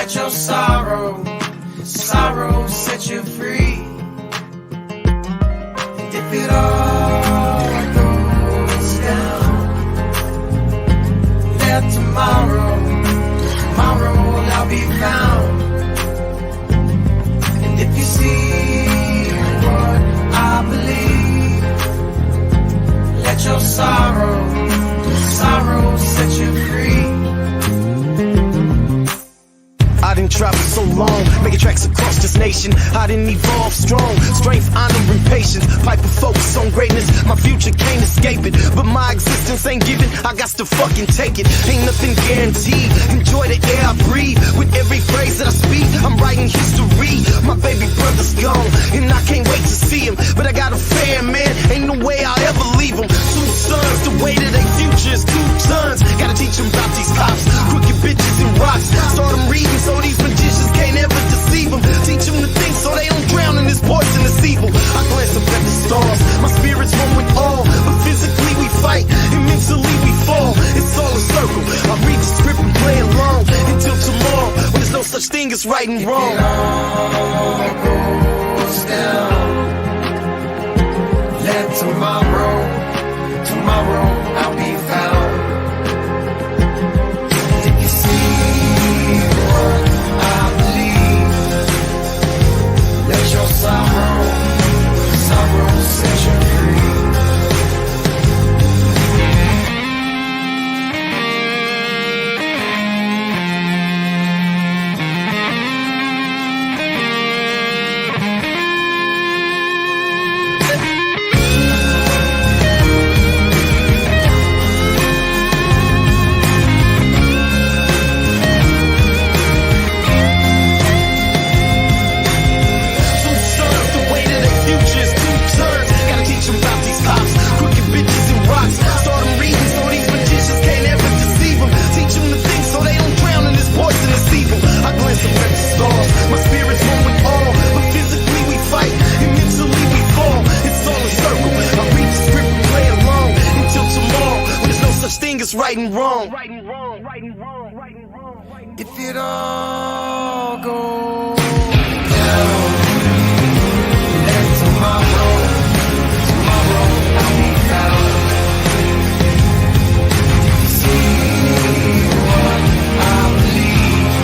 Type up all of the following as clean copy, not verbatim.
Let your sorrow set you free. And if it all goes down, let tomorrow I'll be found. And if you see what I believe, let your sorrow set you free. I didn't travel so long, making tracks across this nation. I didn't evolve strong, strength, honor, and patience. Pipe of focus on greatness, my future can't escape it. But my existence ain't given, I got to fucking take it. Ain't nothing guaranteed, enjoy the air I breathe. With every phrase that I speak, I'm writing history. My baby brother's gone, and I can't wait to see him. But I got a fan, man, ain't no way I'll ever leave him. Two sons, the way to their future is 2 tons. Gotta teach them about these cops, crooked bitches and rocks. Start them reading so these magicians can't ever deceive them. Teach them to think so they don't drown in this poisonous evil. I glance up at the stars, my spirits one with all. But physically we fight, and mentally we fall. It's all a circle, I read the script and play along. Until tomorrow, when there's no such thing as right and wrong. It all goes down. Let tomorrow I'll be found. If you see what I believe, let your sorrow set you free. Right and wrong. If it all goes down, let tomorrow I'll be found. See what I believe.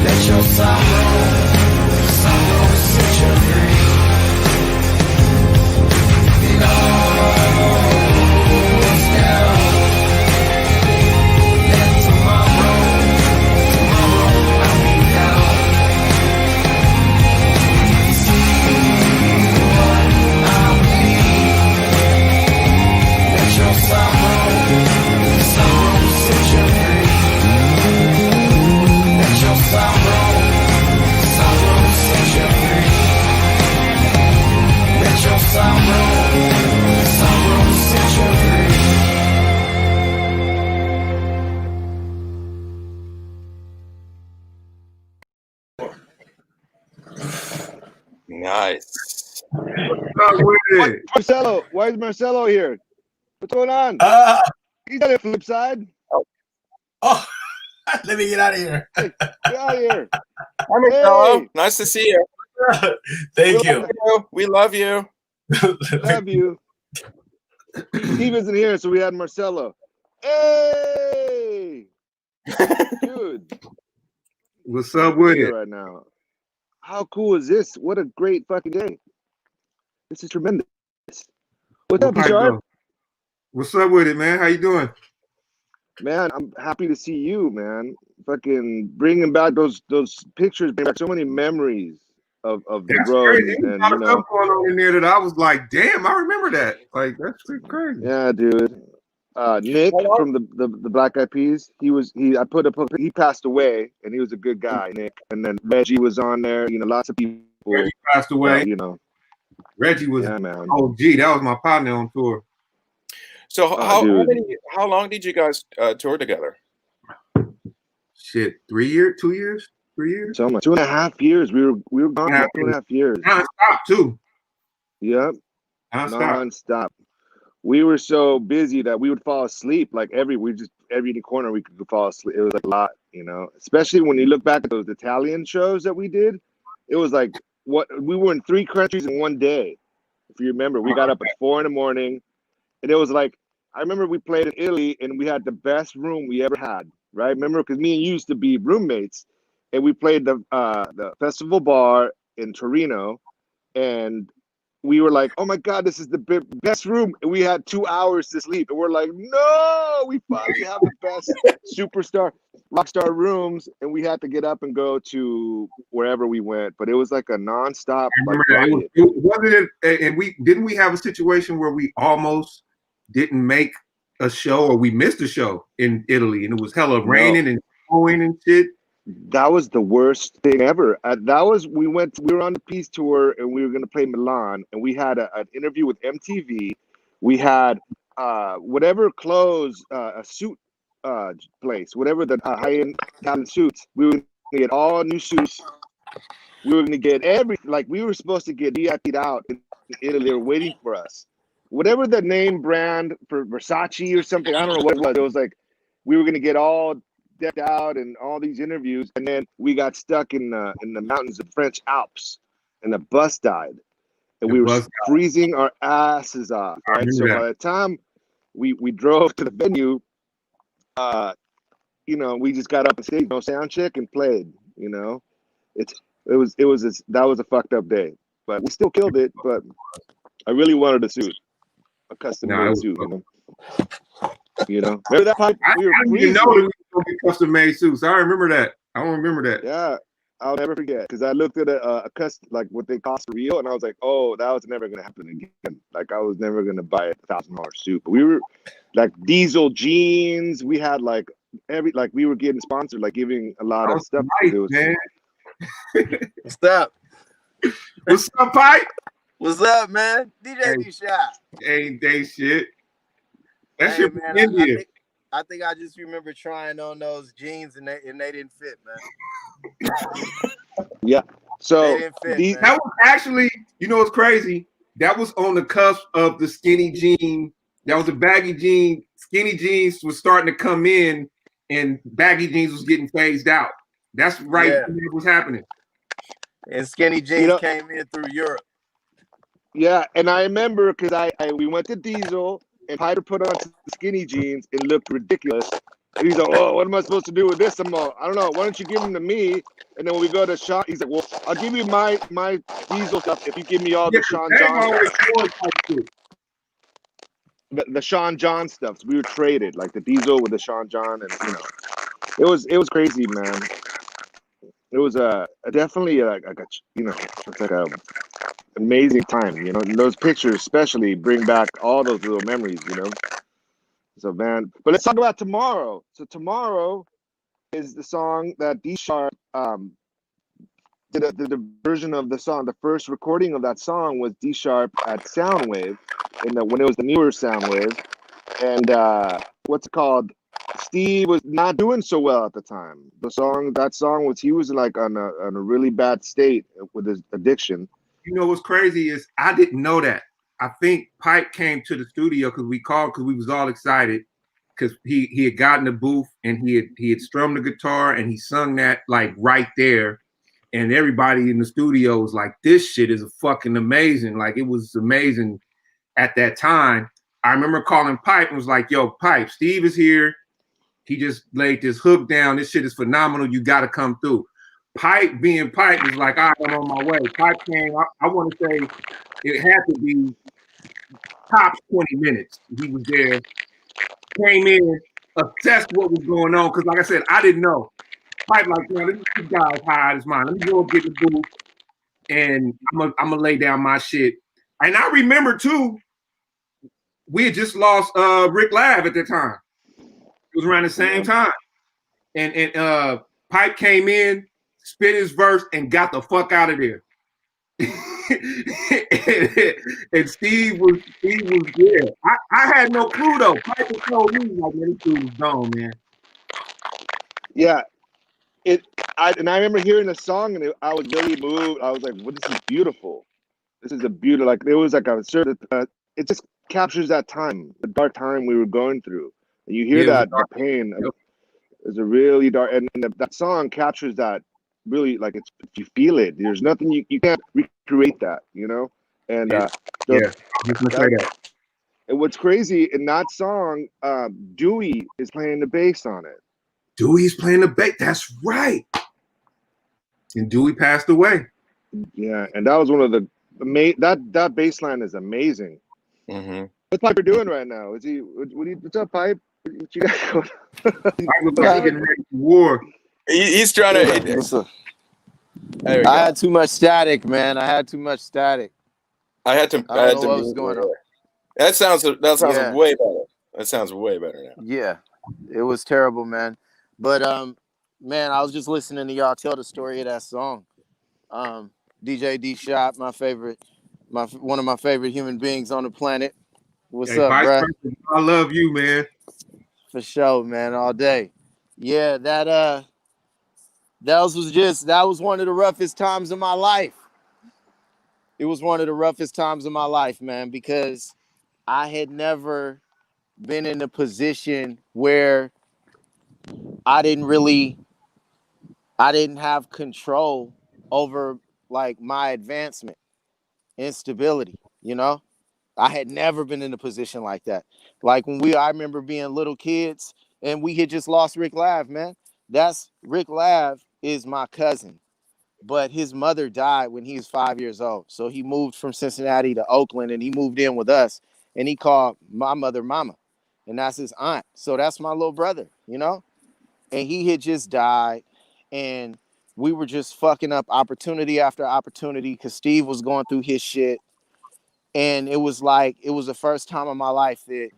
Let your sorrow set you free. If it all goes down, let tomorrow I'll be found. See what I believe. Let your sorrow set you free. Let your sorrow set you free. Let your sorrow set you free. Nice. Marcelo, why is Marcelo here? What's going on? He's on the flip side. Oh, let me get out of here. Hey, get out of here. Hi, Marcelo. Nice to see you. Thank you. We love you. Love you. Steve isn't here, so we had Marcelo. Hey, dude. What's up with it? Right now. How cool is this? What a great fucking day. This is tremendous. What's up, Dsharp? What's up with it, man? How you doing? Man, I'm happy to see you, man. Fucking bringing back those pictures, bring back so many memories of the road. Crazy. And a lot of stuff going on in there that I was like, damn, I remember that. Like, that's crazy. Yeah, dude. Nick from the Black Eyed Peas, he passed away, and he was a good guy, Nick. And then Reggie was on there, lots of people. Reggie passed away. Reggie was, yeah, man. Oh, gee, that was my partner on tour. So how long did you guys tour together? Shit, 3 years, 2 years, 3 years. So much, 2.5 years. We were gone for 2.5 years. Non-stop too. Yep. Non-stop. We were so busy that we would fall asleep like every corner we could fall asleep. It was like a lot, you know, especially when you look back at those Italian shows that we did. It was like what we were in 3 countries in one day. If you remember, we got up at 4 a.m. and it was like I remember we played in Italy and we had the best room we ever had. Right? Remember, because me and you used to be roommates, and we played the festival bar in Torino, and we were like, "Oh my God, this is the best room!" And we had 2 hours to sleep, and we're like, "No, we finally have the best superstar rock star rooms," and we had to get up and go to wherever we went. But it was like a nonstop. I remember that. Wasn't it? And we have a situation where we almost didn't make a show, or we missed a show in Italy, and it was hella raining and snowing and shit. That was the worst thing ever. We were on the Peace Tour, and we were going to play Milan, and we had an interview with MTV. We had whatever clothes, a suit place, whatever the high-end Italian suits. We were going to get all new suits. We were going to get we were supposed to get VIP'd out in Italy. They were waiting for us. Whatever the name brand for Versace or something, I don't know what it was. It was like we were going to get all decked out and all these interviews, and then we got stuck in the mountains of French Alps, and the bus died, and we were freezing our asses off. Right, so by the time we drove to the venue, you know, we just got up and stayed, sound check, and played. You know, that was a fucked up day, but we still killed it. But I really wanted a suit, a custom made suit. You know, remember that pipe? I didn't even know that we were going to be custom made suits. I remember that. I don't remember that. Yeah, I'll never forget, because I looked at a custom, like what they cost for real, and I was like, oh, that was never going to happen again. Like, I was never going to buy a $1,000 suit. But we were like Diesel jeans. We had like we were getting sponsored, like giving a lot of stuff. Nice, man. What's up? What's up, Pipe? What's up, man? DJ Dsharp. Ain't they shit? That hey, shit man, from India. I think I just remember trying on those jeans and they didn't fit, man. Yeah. So they didn't fit, that was actually, you know what's crazy? That was on the cusp of the skinny jean. That was the baggy jean. Skinny jeans was starting to come in, and baggy jeans was getting phased out. That's right. Yeah. It was happening. And skinny jeans came in through Europe. Yeah, and I remember because we went to Diesel, and Piper put on some skinny jeans and looked ridiculous. And he's like, "Oh, what am I supposed to do with this?" I'm like, "I don't know. Why don't you give them to me?" And then when we go to Sean, he's like, "Well, I'll give you my Diesel stuff if you give me all the Sean John the Sean John stuff." So we were traded, like the Diesel with the Sean John, and you know, it was crazy, man. It was definitely like a it's like a amazing time, you know. And those pictures especially bring back all those little memories, you know. So man, but let's talk about tomorrow. So tomorrow is the song that Dsharp did the version of the song. The first recording of that song was Dsharp at Soundwave when it was the newer Soundwave, and what's it called? Steve was not doing so well at the time. He was like on a really bad state with his addiction. You know what's crazy is I didn't know that. I think Pipe came to the studio because we called because we was all excited because he had gotten the booth and he had strummed the guitar and he sung that like right there, and everybody in the studio was like, "This shit is fucking amazing!" Like it was amazing at that time. I remember calling Pipe and was like, "Yo, Pipe, Steve is here. He just laid this hook down. This shit is phenomenal. You got to come through." Pipe being Pipe was like, "All right, I'm on my way." Pipe came, I want to say it had to be tops 20 minutes. He was there, came in, assessed what was going on. Because like I said, I didn't know. Pipe like, "Man, this guy's high out his mind. Let me go get the booth and I'm gonna lay down my shit." And I remember too, we had just lost Rick Lav at that time. It was around the same time. And Pipe came in, spit his verse, and got the fuck out of there. and Steve was there. I had no clue though. Pipe told me like, "Man, this dude was gone, man." Yeah. I remember hearing the song and I was really moved. I was like, "Well, this is beautiful. This is a beautiful." Like there was like a certain. It just captures that time, the dark time we were going through. And you hear the pain. It's a really dark, and that song captures that really, like, it's, you feel it. There's nothing you can't recreate that, you know. And Yeah, I was just gonna say that. and what's crazy in that song, Dewey is playing the bass on it. Dewey's playing the bass. That's right. And Dewey passed away. Yeah, and that was one of the that bass line is amazing. Mm-hmm. What's Piper doing right now? Is he? What's up, Pipe? What you got going? I was getting ready for war. He's trying to. There we go. I had too much static, man. I had too much static. I had to. I don't know what was going on. That sounds Yeah. way better. That sounds way better now. Yeah, it was terrible, man. But man, I was just listening to y'all tell the story of that song. DJ Dsharp, one of my favorite human beings on the planet. What's Hey, up, Vice bruh? President, I love you, man. For sure, man, all day. Yeah, that was one of the roughest times of my life. It was one of the roughest times of my life, man, because I had never been in a position where I didn't have control over like my advancement and stability, you know? I had never been in a position like that. Like I remember being little kids and we had just lost Rick Lav, man. Rick Lav is my cousin, but his mother died when he was 5 years old. So he moved from Cincinnati to Oakland and he moved in with us and he called my mother Mama, and that's his aunt. So that's my little brother, you know? And he had just died and we were just fucking up opportunity after opportunity because Steve was going through his shit. And it was the first time in my life that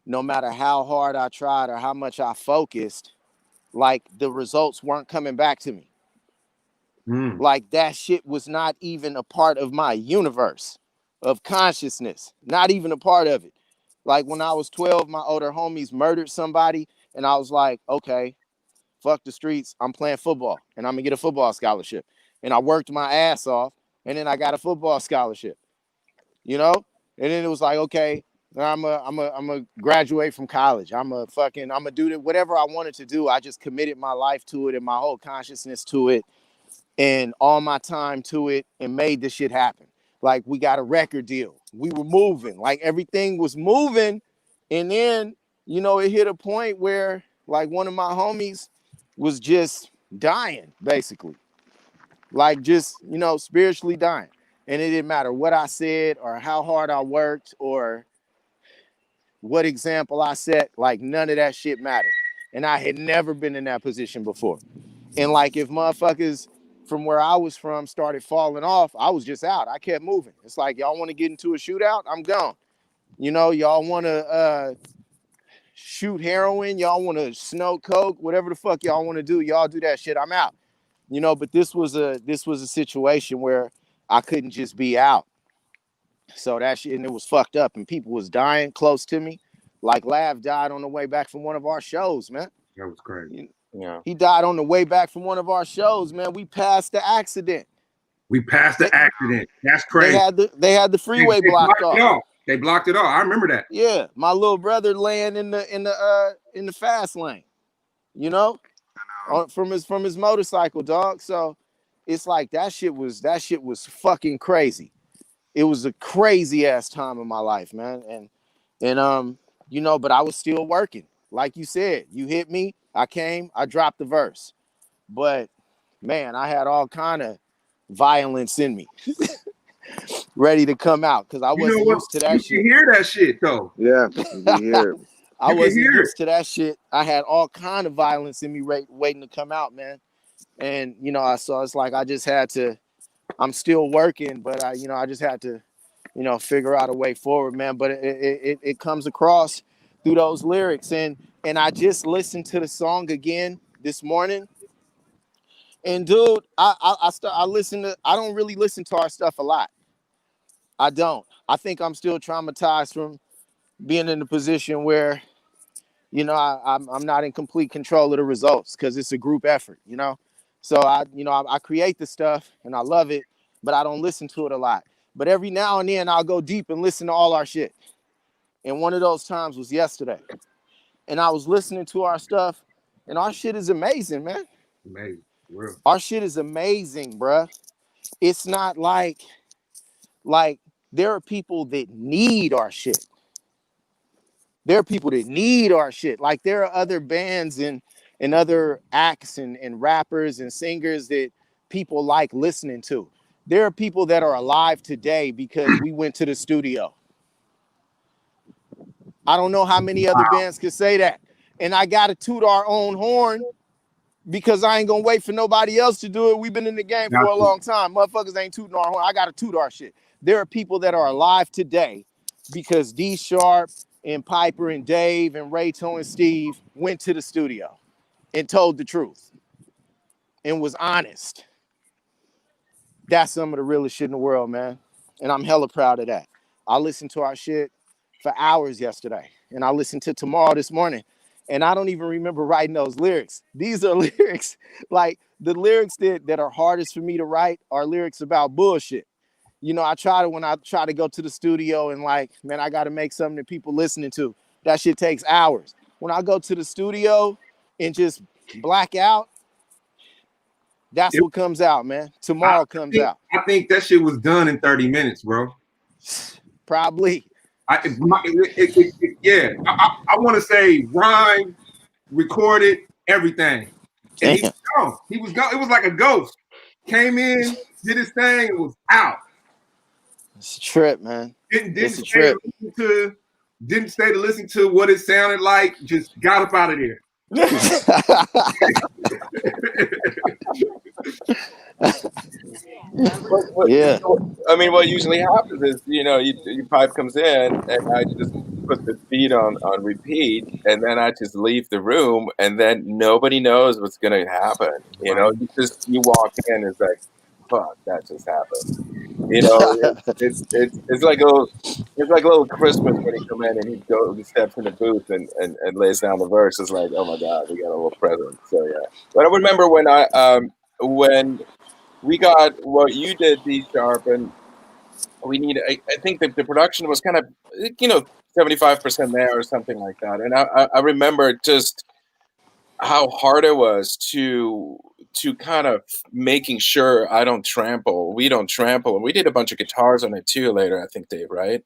no matter how hard I tried or how much I focused, like the results weren't coming back to me. Like that shit was not even a part of my universe of consciousness, not even a part of it. Like when I was 12, my older homies murdered somebody and I was like, okay, fuck the streets. I'm playing football and I'm gonna get a football scholarship. And I worked my ass off and then I got a football scholarship. You know, and then it was like, okay, I'm a graduate from college. I'm a do whatever I wanted to do. I just committed my life to it and my whole consciousness to it and all my time to it and made this shit happen. Like we got a record deal. We were moving, like everything was moving. And then, you know, it hit a point where like one of my homies was just dying, basically. Like just, you know, spiritually dying. And it didn't matter what I said or how hard I worked or what example I set. Like none of that shit mattered. And I had never been in that position before. And like if motherfuckers from where I was from started falling off, I was just out. I kept moving. It's like, y'all want to get into a shootout? I'm gone. You know, y'all want to shoot heroin? Y'all want to snow coke? Whatever the fuck y'all want to do, y'all do that shit. I'm out. You know, but this was a situation where I couldn't just be out. So that shit, and it was fucked up, and people was dying close to me. Like Lav died on the way back from one of our shows, man. That was crazy. Yeah. He died on the way back from one of our shows, man. We passed the accident. That's crazy. They had the freeway blocked off. They blocked it off. I remember that. Yeah, my little brother laying in the fast lane, you know, from his motorcycle, dog. So it's like that shit was fucking crazy. It was a crazy ass time in my life, man. And you know, but I was still working. Like you said, you hit me, I came, I dropped the verse. But man, I had all kind of violence in me. Ready to come out because I wasn't used to that shit. You can hear that shit though. Yeah, you can hear it. I wasn't used to that shit. I had all kind of violence in me waiting to come out, man. And you know, so it's like I just had to. I'm still working, but I just had to, you know, figure out a way forward, man. But it comes across through those lyrics, and I just listened to the song again this morning. And dude, I listen to. I don't really listen to our stuff a lot. I don't. I think I'm still traumatized from being in a position where, you know, I'm not in complete control of the results because it's a group effort, you know. So I create the stuff and I love it, but I don't listen to it a lot. But every now and then I'll go deep and listen to all our shit. And one of those times was yesterday. And I was listening to our stuff And our shit is amazing, man. Amazing. Real. Our shit is amazing, bruh. It's not like there are people that need our shit. There are people that need our shit. Like there are other bands and other acts and rappers and singers that people like listening to. There are people that are alive today because we went to the studio. I don't know how many other bands could say that. And I got to toot our own horn because I ain't going to wait for nobody else to do it. We've been in the game for a long time. Motherfuckers ain't tooting our horn. I got to toot our shit. There are people that are alive today because Dsharp and Piper and Dave and Rayto and Steve went to the studio and told the truth and was honest. That's some of the realest shit in the world, man. And I'm hella proud of that. I listened to our shit for hours yesterday, and I listened to Tomorrow this morning, and I don't even remember writing those lyrics. These are lyrics, like the lyrics that are hardest for me to write are lyrics about bullshit. You know, when I try to go to the studio and like, man, I got to make something that people listening to. That shit takes hours. When I go to the studio and just black out, that's what comes out, man. Tomorrow comes out. I think that shit was done in 30 minutes, bro. Probably. Yeah. I want to say rhyme, recorded, everything. And he was gone. He was gone. It was like a ghost. Came in, did his thing, and was out. It's a trip, man. Didn't stay to listen to what it sounded like. Just got up out of there. Yeah. I mean, what usually happens is, you know, your pipe comes in, and I just put the beat on repeat, and then I just leave the room, and then nobody knows what's gonna happen. You know, you walk in, it's like, fuck, that just happened. You know, it's like a little Christmas when he come in and he steps in the booth and lays down the verse. It's like, oh my god, we got a little present. So yeah. But I remember when we got what you did, Dsharp, and we need. I think that the production was kind of, you know, 75% there or something like that. And I remember just how hard it was to kind of making sure we don't trample. And we did a bunch of guitars on it too later, I think, Dave, right?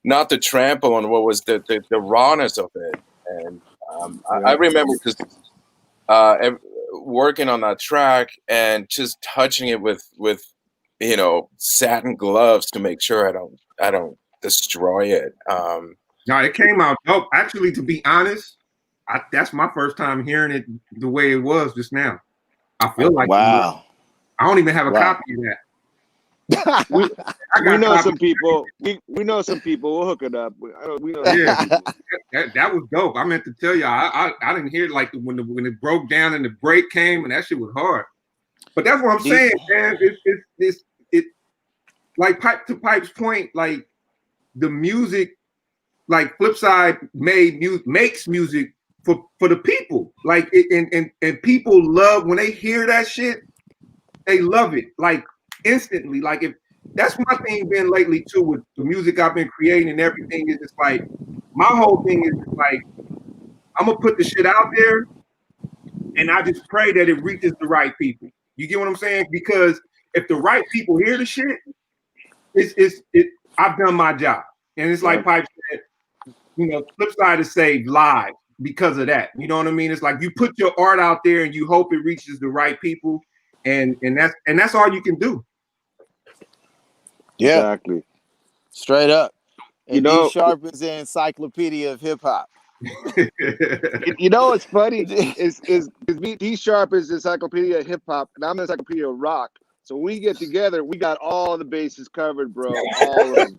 Not to trample on what was the rawness of it. And I remember because working on that track and just touching it with you know, satin gloves to make sure I don't destroy it. No, it came out dope. Actually, to be honest, that's my first time hearing it the way it was just now. I feel like wow. I don't even have a copy of that. we know some people. We know some people. We'll hook it up. We know. Yeah, that was dope. I meant to tell you, I didn't hear it like when it broke down and the break came, and that shit was hard. But that's what I'm saying, man. It like Pipe to Pipe's point, like the music, like Flipsyde makes music for the people. Like and people love when they hear that shit, they love it like instantly. Like if that's my thing been lately too with the music I've been creating and everything is just like my whole thing is just like I'm gonna put the shit out there and I just pray that it reaches the right people. You get what I'm saying? Because if the right people hear the shit, I've done my job. And it's like Pipe said, you know, Flipsyde is saved live because of that. You know what I mean? It's like you put your art out there and you hope it reaches the right people, and that's all you can do. Yeah, exactly. Straight up. And You know, Dsharp is the encyclopedia of hip hop. you know what's funny is Dsharp is the encyclopedia of hip hop, and I'm the encyclopedia of rock. So when we get together, we got all the bases covered, bro. All of them.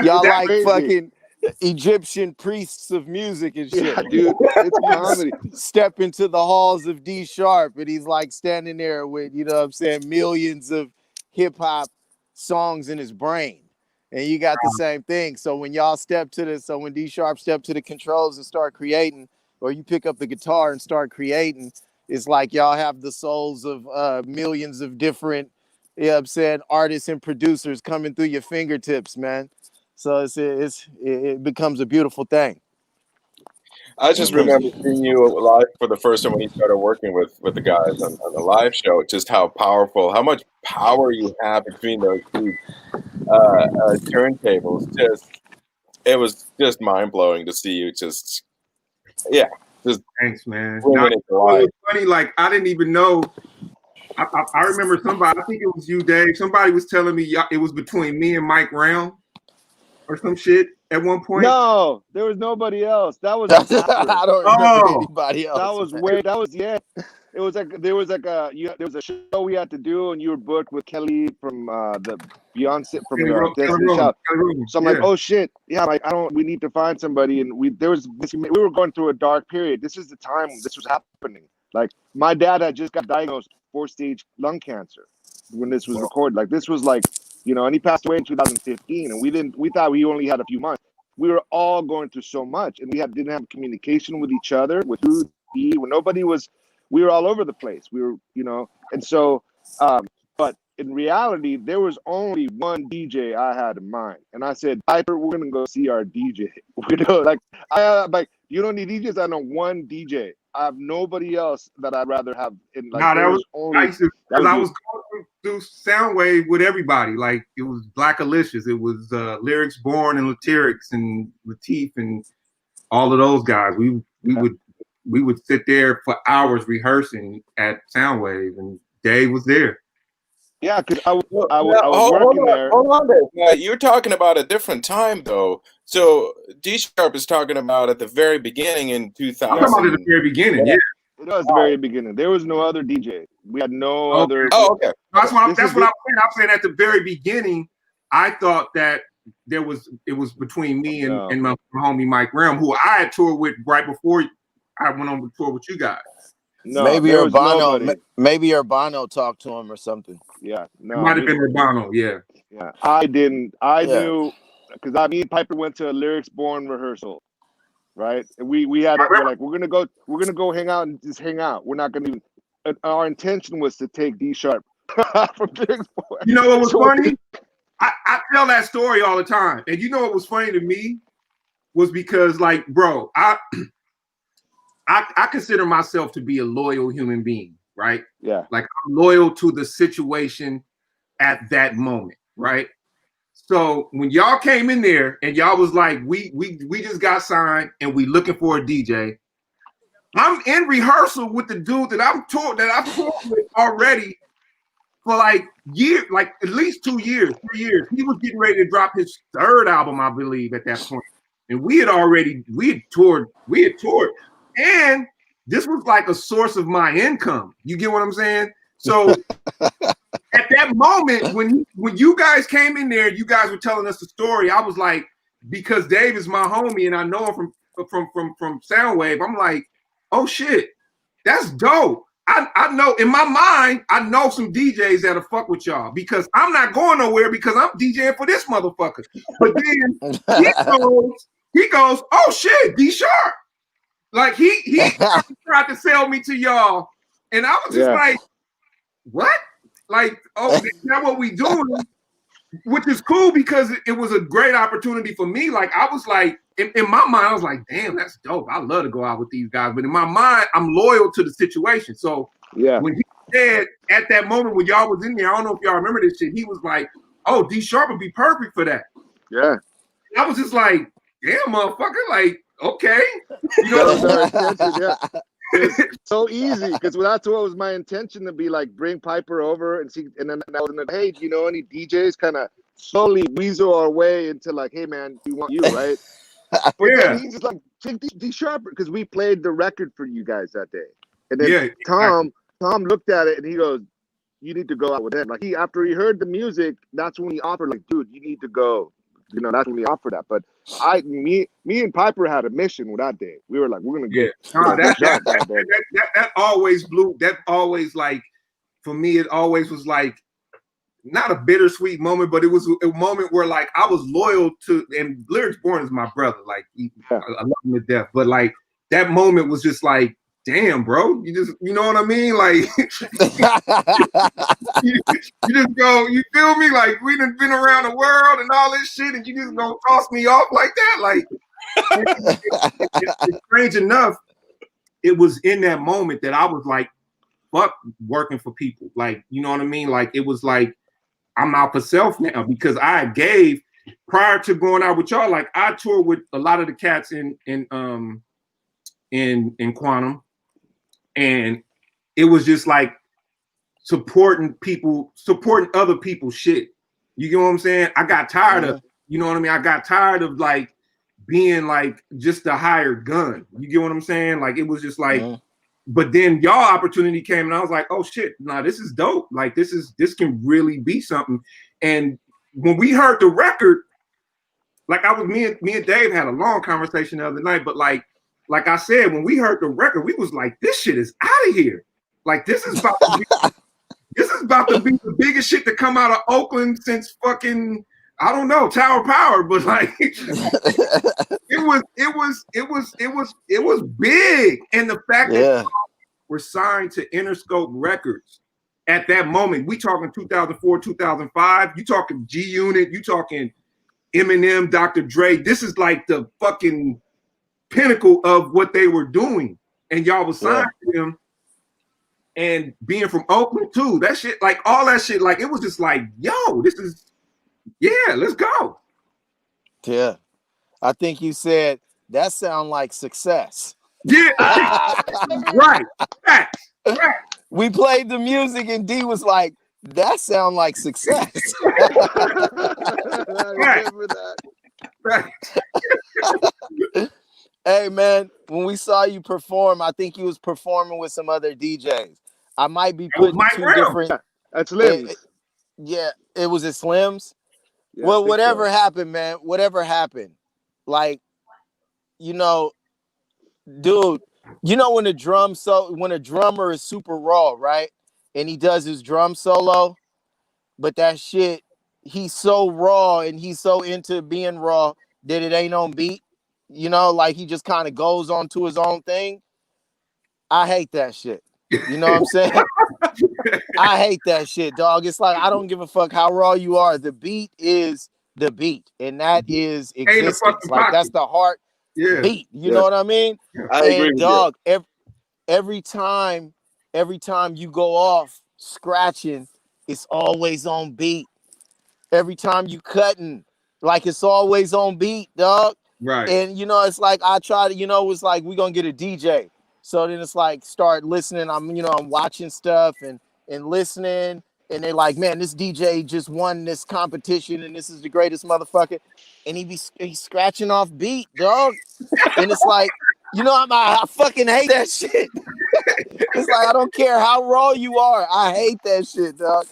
Y'all like crazy. fucking Egyptian priests of music and shit. Yeah, dude, it's comedy. Step into the halls of Dsharp, and he's like standing there with, you know what I'm saying, millions of hip hop songs in his brain. And you got the same thing. So when y'all when Dsharp step to the controls and start creating, or you pick up the guitar and start creating, it's like y'all have the souls of millions of different, you know what I'm saying, artists and producers coming through your fingertips, man. So it becomes a beautiful thing. I just remember seeing you live for the first time when you started working with the guys on the live show. Just how powerful, how much power you have between those two turntables. Just it was just mind blowing to see you. Just Thanks, man. bringing Now, it to it life. was funny. Like I didn't even know. I remember somebody. I think it was you, Dave. Somebody was telling me it was between me and Mike Round or some shit at one point. No, there was nobody else. That was I after. don't remember Oh. anybody else. That was It was like there was a show we had to do, and you were booked with Kelly from the Beyonce from Destiny Child. So I'm like, oh shit, yeah, like we need to find somebody, and we were going through a dark period. This is the time this was happening. Like my dad had just got diagnosed 4-stage lung cancer when this was recorded. Like this was like, and he passed away in 2015, and we thought we only had a few months. We were all going through so much, and we didn't have communication with each other, with who when nobody was. We were all over the place. We were, and so, but in reality, there was only one DJ I had in mind, and I said, Piper, we're gonna go see our DJ. Like you don't need DJs. I know one DJ. I have nobody else that I'd rather have. In like, that was only nice because I was going through Soundwave with everybody. Like it was Black Alicious, it was Lyrics Born and Latyrix and Latif and all of those guys. We would sit there for hours rehearsing at Soundwave, and Dave was there. Yeah, because I was working there. Hold on, Dave. You're talking about a different time, though. So Dsharp is talking about at the very beginning in 2000. I'm talking about at the very beginning, yeah. It was the very beginning. There was no other DJ. We had no other. Oh, okay. That's what I'm saying. I'm saying at the very beginning, I thought that it was between me and my homie Mike Graham, who I had toured with right before I went on the tour with you guys. No, maybe Urbano talked to him or something. Yeah, no, it might have been Urbano. Yeah, yeah. I didn't. I knew because me and Piper went to a Lyrics Born rehearsal, right? And we're gonna go hang out and just hang out. We're not gonna even. Our intention was to take Dsharp from Lyrics Born. You know what was funny? I tell that story all the time, and you know what was funny to me was because, like, bro, I consider myself to be a loyal human being, right? Yeah. Like I'm loyal to the situation at that moment, right? So when y'all came in there and y'all was like, we just got signed and we looking for a DJ. I'm in rehearsal with the dude that I've toured with already for like years, like at least 2 years, 3 years. He was getting ready to drop his third album, I believe, at that point. And we had toured. And this was like a source of my income. You get what I'm saying? So at that moment, when you guys came in there, you guys were telling us the story. I was like, because Dave is my homie and I know him from Soundwave. I'm like, oh shit, that's dope. I know in my mind, I know some DJs that'll fuck with y'all because I'm not going nowhere because I'm DJing for this motherfucker. But then he goes, oh shit, Dsharp. Like he tried to sell me to y'all, and I was just like, "What? Like, oh, that's not what we doing?" Which is cool because it was a great opportunity for me. Like, I was like, in my mind, I was like, "Damn, that's dope. I love to go out with these guys." But in my mind, I'm loyal to the situation. So when he said at that moment when y'all was in there, I don't know if y'all remember this shit. He was like, "Oh, Dsharp would be perfect for that." Yeah, and I was just like, "Damn, motherfucker!" Like. Okay, it's so easy because that's what was my intention to be like. Bring Piper over and see, and then I was like, hey, do you know any DJs? Kind of slowly weasel our way into like, hey man, we want you, right? But then he's just like, take Dsharp because we played the record for you guys that day, and then Tom looked at it and he goes, you need to go out with him. Like after he heard the music, that's when he offered, like, dude, you need to go. That's when we offered that. But me and Piper had a mission with that day. We were like, we're gonna get that always blew. That always, like, for me, it always was like not a bittersweet moment, but it was a moment where like I was loyal to, and Lyrics Born is my brother. Like I love him to death. But like that moment was just like, damn, bro, you know what I mean? Like you just go, you feel me? Like we done been around the world and all this shit, and you just gonna toss me off like that? Like It's strange enough, it was in that moment that I was like, fuck working for people. Like, you know what I mean? Like, it was like, I'm out for self now because I gave prior to going out with y'all. Like, I toured with a lot of the cats in Quantum, and it was just like supporting other people's shit. You get what I'm saying? I got tired of, you know what I mean? I got tired of like being like just a hired gun. You get what I'm saying? Like, it was just like, but then y'all opportunity came and I was like, oh shit, nah, this is dope. Like, this can really be something. And when we heard the record, like me and Dave had a long conversation the other night, but like I said, when we heard the record, we was like, this shit is out of here. Like, this is about to be the biggest shit to come out of Oakland since fucking, I don't know, Tower Power, but like it was big. And the fact that we're signed to Interscope Records at that moment, we talking 2004, 2005, you talking G Unit, you talking Eminem, Dr. Dre. This is like the fucking pinnacle of what they were doing. And y'all was signed to them. And being from Oakland too, that shit, like all that shit, like it was just like, yo, this is, yeah, let's go. Yeah. I think you said that sound like success. Yeah. Right. We played the music and D was like, that sound like success. I remember that. Hey man, when we saw you perform, I think you was performing with some other DJs. I might be putting two different. That's Slims. Yeah, it was at Slims. Yeah, Well, whatever happened, man, whatever happened, like, you know, dude, you know when a drummer is super raw, right? And he does his drum solo, but that shit, he's so raw and he's so into being raw that it ain't on beat. You know, like he just kind of goes on to his own thing. I hate that shit. You know what I'm saying? I hate that shit, dog. It's like, I don't give a fuck how raw you are. The beat is the beat, and that is existence. Like, that's the heart beat. You know what I mean? I agree with dog, every time you go off scratching, it's always on beat. Every time you cutting, like, it's always on beat, dog. Right. And you know, it's like I try to, you know, it's like we're gonna get a DJ. So then it's like start listening. I'm watching stuff and listening, and they're like, man, this DJ just won this competition and this is the greatest motherfucker. And he's scratching off beat, dog. And it's like, you know, I fucking hate that shit. It's like, I don't care how raw you are. I hate that shit, dog.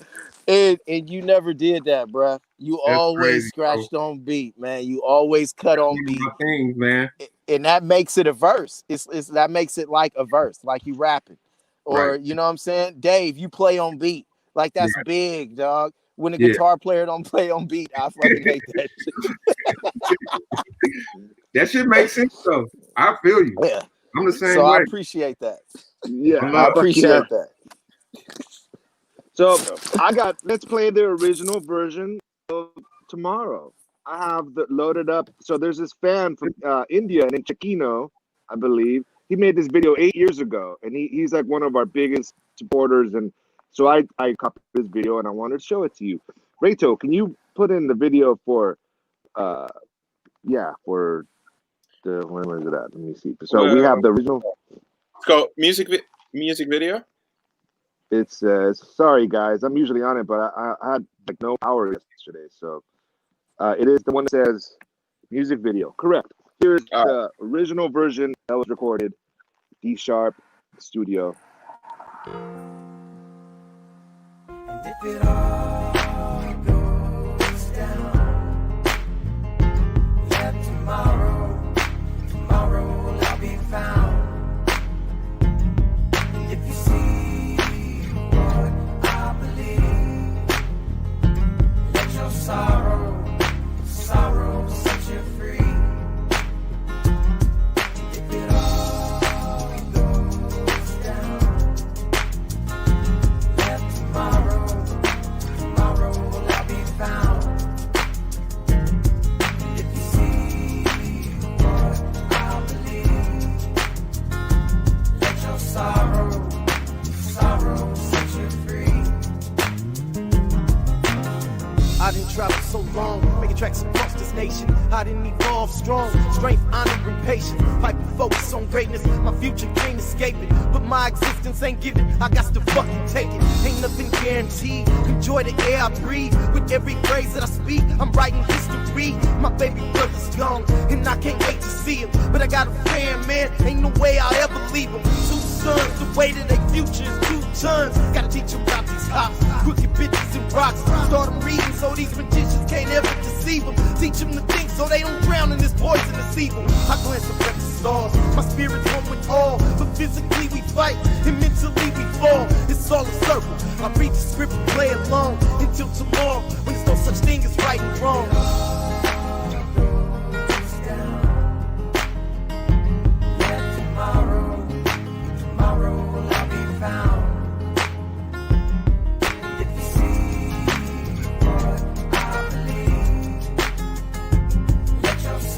And you never did that, bruh. You always scratched on beat, man. You always cut on beat. Things, man. And that makes it a verse. It's that makes it like a verse, like you rapping. Or you know what I'm saying? Dave, you play on beat. Like, that's big, dog. When a guitar player don't play on beat, I fucking hate that shit. That shit makes sense though. I feel you. Yeah. I'm the same so way. I appreciate that. Yeah, I appreciate that. So let's play the original version of Tomorrow. I have loaded up. So there's this fan from India, and in Chiquino, I believe. He made this video 8 years ago, and he's like one of our biggest supporters. And so I copied this video, and I wanted to show it to you. Reto, can you put in the video for for the, when was it at? Let me see. So we have the original. It's called music video. It's sorry guys, I'm usually on it, but I had like no power yesterday, so it is the one that says music video. Correct. Here's the original version that was recorded, Dsharp studio. And if it all goes down, let tomorrow I'll be found. And if you see what I believe, let your sorrow set you free. If it all goes down, let tomorrow I'll be found. If you see what I didn't travel so long, making tracks across this nation. I didn't evolve strong, strength, honor, and patience. Fight with focus on greatness. My future can't escape it, but my existence ain't given. I got to fucking take it. Ain't nothing guaranteed. Enjoy the air I breathe. With every phrase that I speak, I'm writing history. My baby brother's gone, and I can't wait to see him. But I got a fan, man. Ain't no way I'll ever leave him. 2 sons, the way to their future is 2 tons. Gotta teach them about these cops, crooked bitches and rocks. Start them reading so these magicians can't ever deceive them. Teach them to think so they don't drown in this poisonous evil. I glance up at the stars, my spirit's one with all. But physically we fight, and mentally we fall. It's all a circle. I read the script and play along until tomorrow, when there's no such thing as right and wrong. Yeah, that was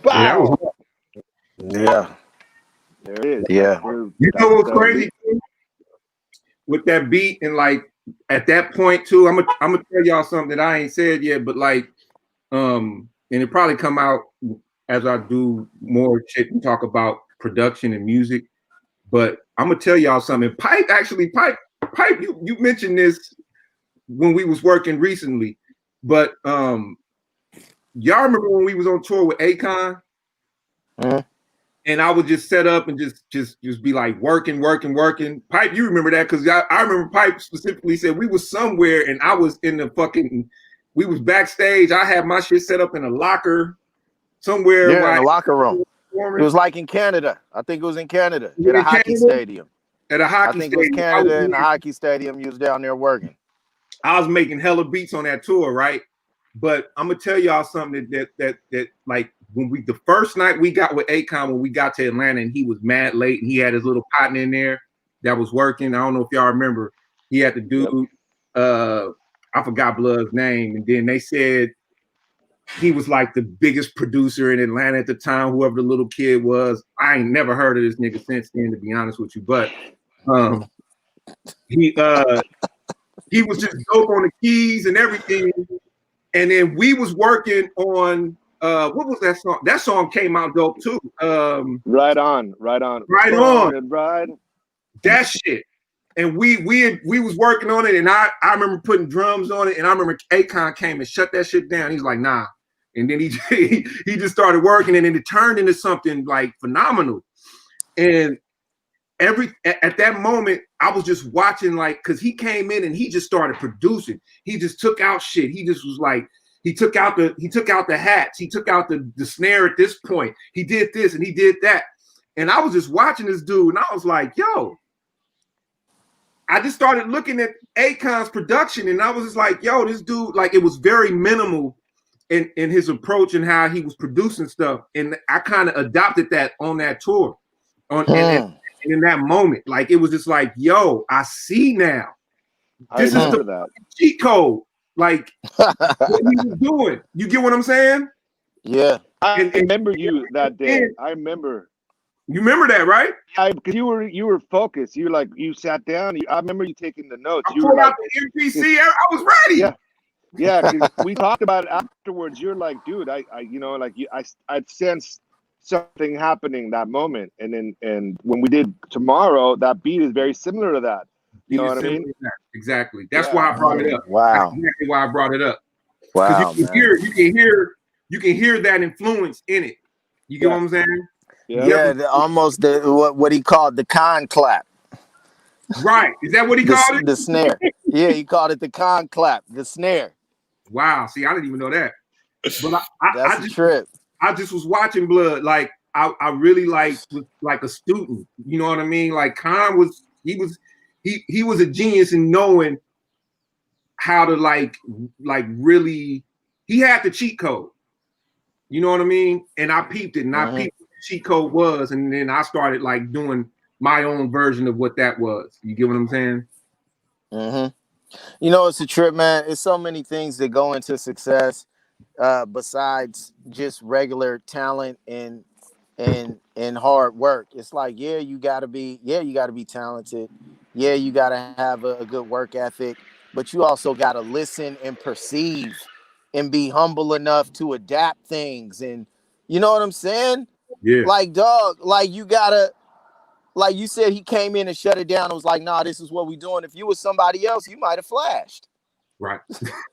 Wow. Yeah. There it is. Yeah. You know what's crazy with that beat, and like at that point too, I'm gonna tell y'all something that I ain't said yet, but like and it probably come out as I do more shit and talk about production and music. But I'm gonna tell y'all something. Pipe, you mentioned this when we was working recently, but y'all remember when we was on tour with Akon? Mhm. And I would just set up and just be like working. Pipe, you remember that? Because I remember Pipe specifically said we was somewhere and I was in the we was backstage. I had my shit set up in a locker somewhere. Yeah, in the locker room. It was like in Canada. I think it was in Canada at a hockey stadium. At a hockey I think stadium. it was Canada in the hockey stadium. You was down there working. I was making hella beats on that tour, right? But I'm gonna tell y'all something that like when the first night we got with Akon, when we got to Atlanta and he was mad late and he had his little partner in there that was working. I don't know if y'all remember. He had the dude, I forgot Blood's name, and then they said he was like the biggest producer in Atlanta at the time, whoever the little kid was. I ain't never heard of this nigga since then, to be honest with you. But he was just dope on the keys and everything. And then we was working on what was that song? That song came out dope too. Right on. That shit. And we was working on it, and I remember putting drums on it, and I remember Akon came and shut that shit down. He's like, nah. And then he just started working, and then it turned into something like phenomenal. And at that moment, I was just watching, like, because he came in and he just started producing. He just took out shit. He just was like, he took out the hats. He took out the snare at this point. He did this and he did that. And I was just watching this dude, and I was like, yo. I just started looking at Akon's production, and I was just like, yo, this dude, like, it was very minimal in his approach and how he was producing stuff. And I kind of adopted that on that tour. And in that moment, like, it was just like, yo, I see now. This is the cheat code. Like, what he was doing. You get what I'm saying? Yeah. I remember you that day. I remember. You remember that, right? Yeah, because you were focused. You sat down. I remember you taking the notes. I pulled out the MPC. I was ready. Yeah. We talked about it afterwards. You're like, dude, I sensed something happening that moment. And when we did Tomorrow, that beat is very similar to that. You know what I mean? Exactly. That's why I brought it up. Wow. That's exactly why I brought it up. Because Wow, man. you can hear that influence in it. You get Yeah. what I'm saying? Yeah. Yeah, almost what he called the con clap, Right. Is that what he called it? the snare. Yeah, he called it the con clap, the snare. Wow. See, I didn't even know that. But That's a trip. I just was watching Blood. Like I really like was like a student. You know what I mean? Like Khan was he was a genius in knowing how to like really he had the cheat code. You know what I mean? And I peeped it and I peeped what the cheat code was, and then I started like doing my own version of what that was. You get what I'm saying? You know, it's a trip, man. It's so many things that go into success, besides just regular talent and hard work. It's like, yeah, you gotta be talented. Yeah, you gotta have a good work ethic, but you also gotta listen and perceive and be humble enough to adapt things. And you know what I'm saying? Yeah. Like, dog, like you gotta, like you said, he came in and shut it down. It was like, nah, this is what we doing. If you was somebody else, you might have flashed. Right.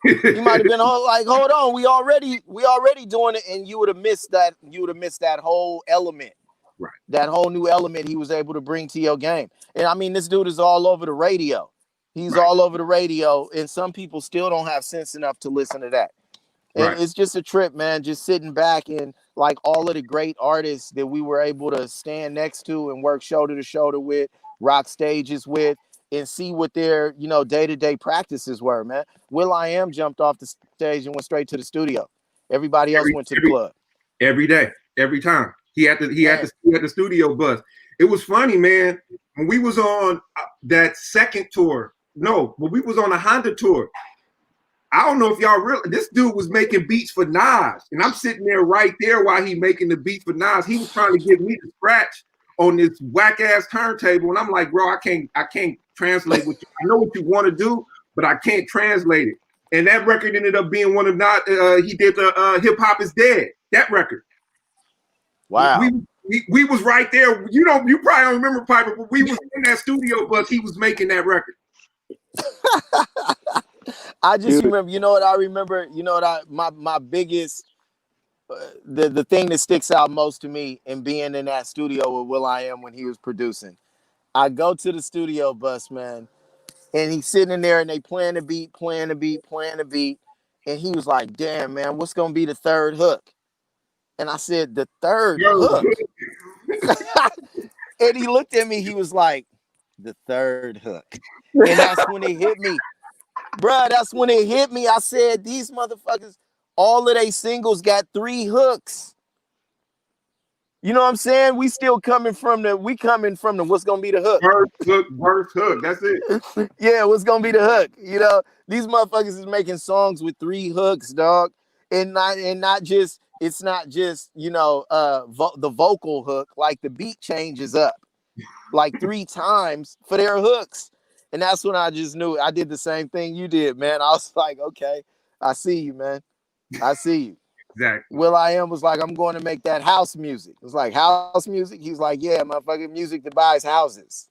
You might have been like, hold on, we already doing it, and you would have missed that. You would have missed that whole element, Right. that whole new element he was able to bring to your game. And I mean, this dude is all over the radio. He's all over the radio, and some people still don't have sense enough to listen to that. And it's just a trip, man. Just sitting back and like all of the great artists that we were able to stand next to and work shoulder to shoulder with, rock stages with, and see what their, you know, day-to-day practices were, man. will.i.am jumped off the stage and went straight to the studio. Everybody else went to the club. Every day, every time. He had the studio bus. It was funny, man. When we was on that second tour, when we was on a Honda tour, I don't know if y'all realize this dude was making beats for Nas, and I'm sitting there right there while he making the beats for Nas. He was trying to get me to scratch on this whack ass turntable, and I'm like, bro, I can't translate what I know what you want to do, but I can't translate it. And that record ended up being one of he did the Hip Hop Is Dead, that record. Wow. We was right there. You probably don't remember Piper, but we was in that studio bus. He was making that record. I just remember, you know what I remember, you know what my biggest, the thing that sticks out most to me in being in that studio with will.i.am when he was producing. I go to the studio bus, man, and he's sitting in there and they playing the beat. And he was like, damn, man, what's going to be the third hook? And I said, the third hook? And he looked at me, he was like, the third hook. And that's when it hit me. Bruh, that's when it hit me. I said, these motherfuckers, all of they singles got 3 hooks. You know what I'm saying? We still coming from the what's gonna be the hook. First hook. That's it. Yeah, what's gonna be the hook? You know, these motherfuckers is making songs with 3 hooks, dog. And not just, it's not just, you know, the vocal hook, like the beat changes up like 3 times for their hooks. And that's when I just knew. I did the same thing you did, man. I was like, okay, I see you, man. I see you. Exactly. will.i.am was like, I'm going to make that house music. It was like, house music? He's like, yeah, motherfucking music that buys houses.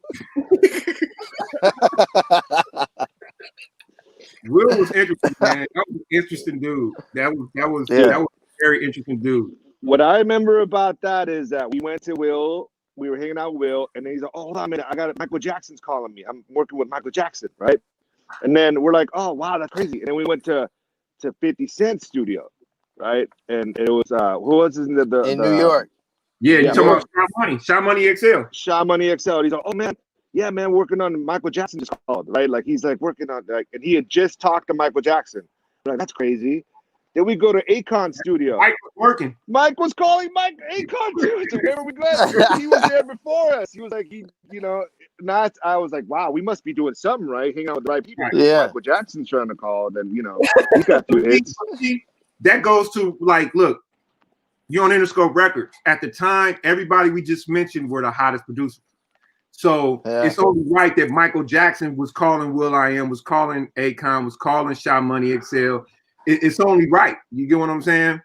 Will was interesting, man. That was an interesting dude. That was a very interesting dude. What I remember about that is that we went to Will. We were hanging out with Will, and then he's like, oh, hold on a minute. I got it. Michael Jackson's calling me. I'm working with Michael Jackson, right? And then we're like, oh, wow, that's crazy. And then we went to 50 Cent's studio, right? And it was, who was in New York? Yeah, you're talking about Shy Money XL. Shy Money XL. He's like, oh, man, yeah, man, working on Michael Jackson just called, right? Like, he's like working on, like, and he had just talked to Michael Jackson. We're like, that's crazy. Then we go to Akon's studio. Mike was working. Mike was calling Mike Akon too. So remember we left. He was there before us. He was like, I was like, wow, we must be doing something right, hanging out with the right people. Yeah. Michael Jackson's trying to call, then he got 2 hits. That goes to like, look, you're on Interscope Records. At the time, everybody we just mentioned were the hottest producers. So it's only right that Michael Jackson was calling will.i.am, was calling Akon, was calling Shy Money XL. It's only right. You get what I'm saying?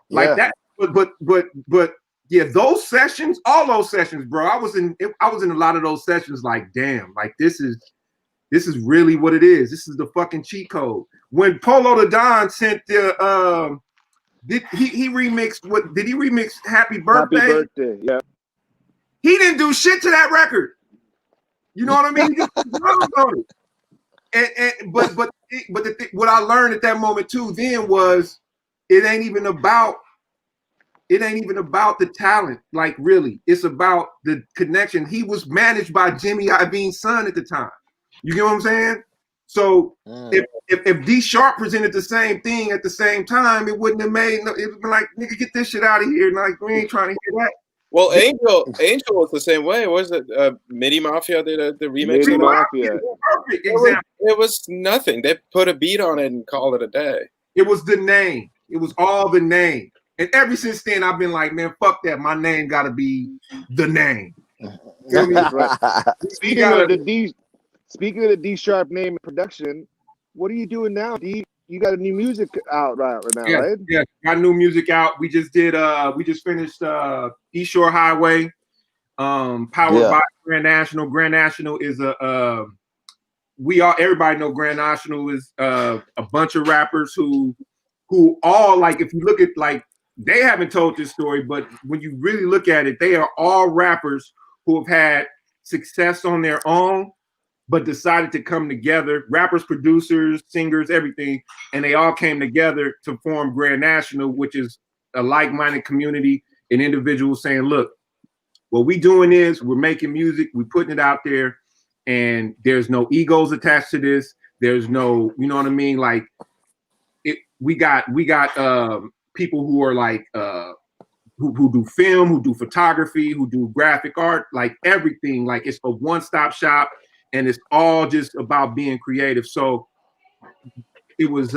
Like that. But yeah, those sessions, all those sessions, bro. I was in a lot of those sessions. Like, damn, like this is This is really what it is. This is the fucking cheat code. When Polo the Don sent the did he remixed what did he remix Happy Birthday? Happy Birthday, yeah. He didn't do shit to that record. You know what I mean? He just put drums on it. But what I learned at that moment too then was it ain't even about the talent, like really. It's about the connection. He was managed by Jimmy Iovine's son at the time. You get what I'm saying? So if Dsharp presented the same thing at the same time, it wouldn't have made no. It would be like, nigga, get this shit out of here. Like we ain't trying to hear that. Well, Angel was the same way. Was it MIDI Mafia did the remix? MIDI Mafia. Perfect example. It was nothing. They put a beat on it and called it a day. It was the name. It was all the name. And ever since then, I've been like, man, fuck that. My name got to be the name. Speaking of the Dsharp name and production, what are you doing now, D? You got a new music out right now, right? Yeah, got new music out. We just finished East Shore Highway, powered by Grand National. Grand National is everybody know Grand National is a bunch of rappers who all, like, if you look at, like, they haven't told this story, but when you really look at it, they are all rappers who have had success on their own, but decided to come together, rappers, producers, singers, everything, and they all came together to form Grand National, which is a like-minded community and individuals saying, look, what we doing is we're making music, we're putting it out there, and there's no egos attached to this. There's no, you know what I mean? Like, we got people who are like, who do film, who do photography, who do graphic art, like everything. Like, it's a one-stop shop. And it's all just about being creative. So it was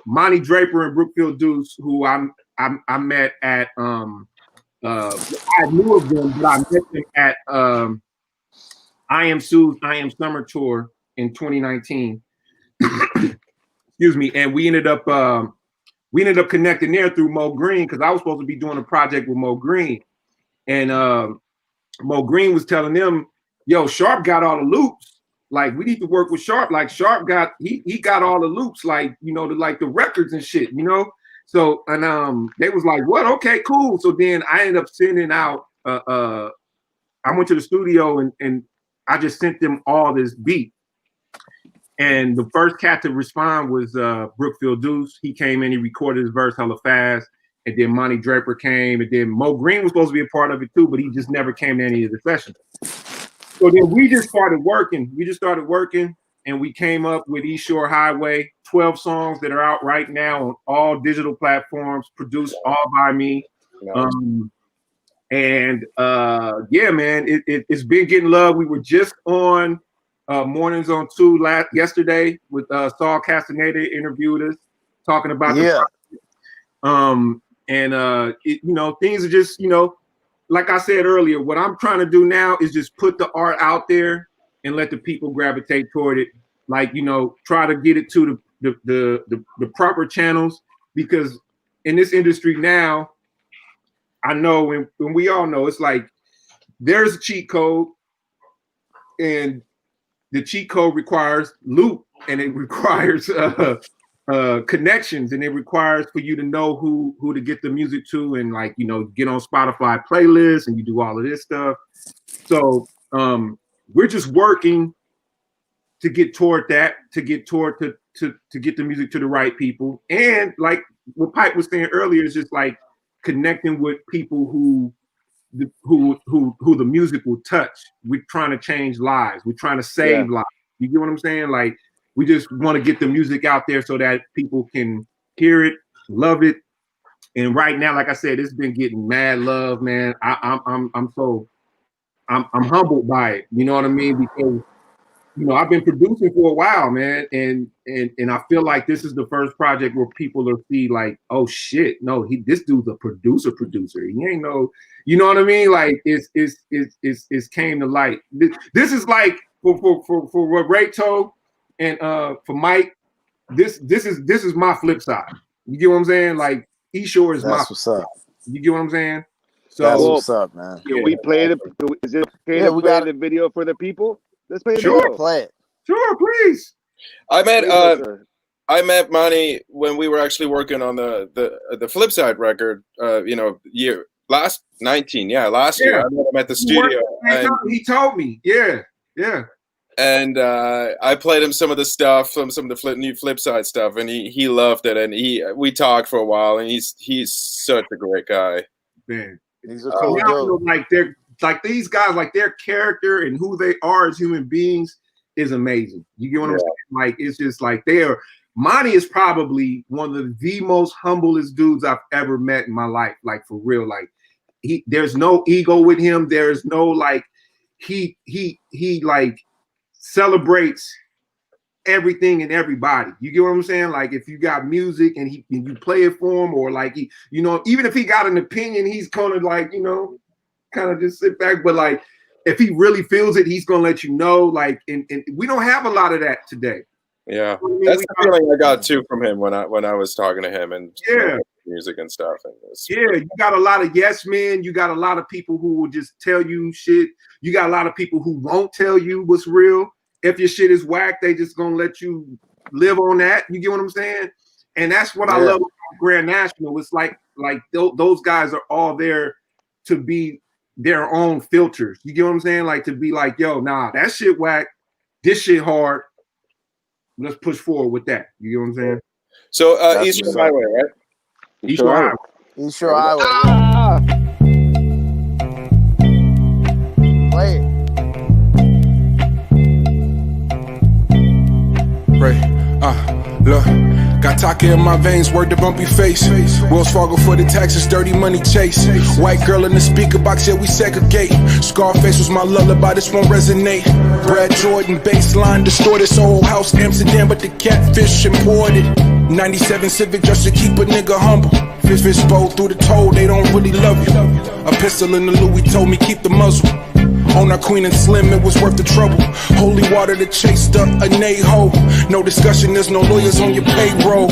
Monty Draper and Brookfield Deuce, who I met at I knew of them, but I met them at I Am Sue's I Am Summer tour in 2019. Excuse me, and we ended up connecting there through Mo Green, because I was supposed to be doing a project with Mo Green, and Mo Green was telling them, yo, Sharp got all the loops. Like, we need to work with Sharp. Like, Sharp got he got all the loops, like, you know, the records and shit, you know. So, and they was like, what? Okay, cool. So then I ended up sending out I went to the studio and I just sent them all this beat. And the first cat to respond was Brookfield Deuce. He came in, he recorded his verse hella fast. And then Monty Draper came, and then Mo Green was supposed to be a part of it too, but he just never came to any of the sessions. So then we just started working. And we came up with East Shore Highway, 12 songs that are out right now on all digital platforms, produced all by me. Yeah, man, it's been getting love. We were just on Mornings on 2 yesterday with Saul Castaneda, interviewed us, talking about the you know, things are just, you know, like I said earlier, what I'm trying to do now is just put the art out there and let the people gravitate toward it. Like, you know, try to get it to the proper channels, because in this industry now, I know, and we all know, it's like there's a cheat code, and the cheat code requires loop, and it requires connections, and it requires for you to know who to get the music to, and, like, you know, get on Spotify playlists, and you do all of this stuff. So we're just working to get toward that, to get the music to the right people. And like what Pipe was saying earlier, is just like connecting with people who the music will touch. We're trying to change lives. We're trying to save lives. You get what I'm saying? Like, we just want to get the music out there so that people can hear it, love it. And right now, like I said, it's been getting mad love, man. I'm humbled by it. You know what I mean? Because, you know, I've been producing for a while, man, and I feel like this is the first project where people will see, like, oh shit, no, this dude's a producer. He ain't no, you know what I mean? Like, it's came to light. This is like for what Ray told, and for Mike, this is my Flipsyde. You get what I'm saying? Like, East Shore is what's up. You get what I'm saying? So that's what's up, man. Can we play it? Is it okay to play the video for the people? Let's play the video. Play it. Sure, please. I met Please, sir. I met Money when we were actually working on the Flipsyde record. Last year. I met him at the studio. He told me, yeah. And I played him some of the stuff, some of the new Flipsyde stuff, and he loved it. And we talked for a while, and he's such a great guy. Man, He's a cool dude. like they're like these guys, like their character and who they are as human beings is amazing. You get what I'm saying? Like it's just like Monty is probably one of the most humblest dudes I've ever met in my life. Like for real, like there's no ego with him. There's no like he like celebrates everything and everybody. You get what I'm saying? Like if you got music and you play it for him, or like even if he got an opinion, he's kind of like kind of just sit back. But like if he really feels it, he's gonna let you know. Like and we don't have a lot of that today. Yeah, that's the feeling I got too from him when I was talking to him and music and stuff. And you got a lot of yes men. You got a lot of people who will just tell you shit. You got a lot of people who won't tell you what's real. If your shit is whack, they just gonna let you live on that. You get what I'm saying? And that's what I love about Grand National. It's like those guys are all there to be their own filters. You get what I'm saying? Like to be like, yo, nah, that shit whack. This shit hard. Let's push forward with that. You get what I'm saying? So Eastern Highway, right? Eastern Highway. Eastern Highway. Play it. Look, got Taka in my veins, word to bumpy face. Wells Fargo for the taxes, dirty money chase. White girl in the speaker box, yeah, we segregate. Scarface was my lullaby, this won't resonate. Brad Jordan, baseline distorted, so whole house Amsterdam, but the catfish imported. 97 Civic just to keep a nigga humble. Fish bowl through the toll, they don't really love you. A pistol in the Louis told me keep the muzzle. On our queen and slim, it was worth the trouble. Holy water to chase the anejo. No discussion, there's no lawyers on your payroll.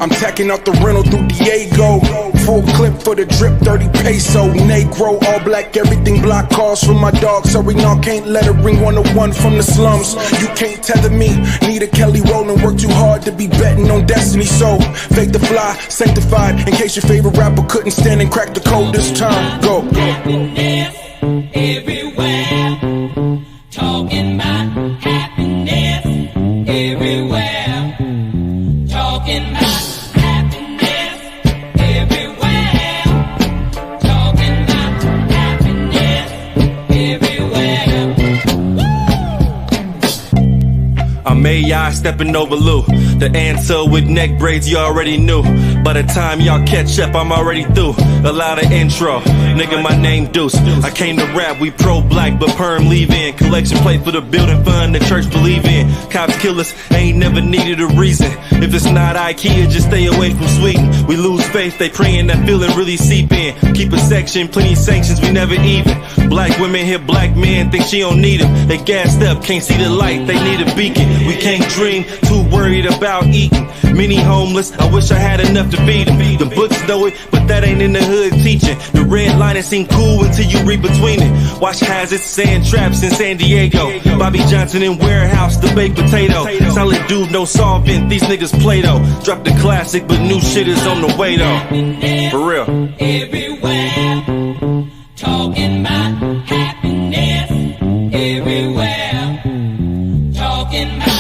I'm tacking out the rental through Diego. Full clip for the drip, 30 peso. Negro, all black, everything block cars from my dog. Sorry, no, can't let her bring 101 from the slums. You can't tether me. Need a Kelly Rowland, work too hard to be betting on destiny. So, fake the fly, sanctified. In case your favorite rapper couldn't stand and crack the code this time. Go. Everywhere, talking about happiness. Everywhere, talking about happiness. Everywhere, talking about happiness. Everywhere. I'm AI stepping over Lou. The answer with neck braids you already knew. By the time y'all catch up, I'm already through. A lot of intro, nigga, my name Deuce. I came to rap, we pro-black, but perm leave in. Collection plate for the building fund the church believe in. Cops kill us, ain't never needed a reason. If it's not IKEA, just stay away from Sweden. We lose faith, they praying that feeling really seep in. Keep a section, plenty sanctions, we never even. Black women hear black men, think she don't need them. They gassed up, can't see the light, they need a beacon. We can't dream, too worried about eating. Many homeless, I wish I had enough to feed them. The books know it, but that ain't in the hood teaching. The red line it seem cool until you read between it. Watch hazards, sand traps in San Diego. Bobby Johnson in warehouse, the baked potato. Solid dude, no solvent, these niggas Play-Doh. Drop the classic, but new shit is on the way though. For real. Everywhere, talking about happiness. Everywhere, talking about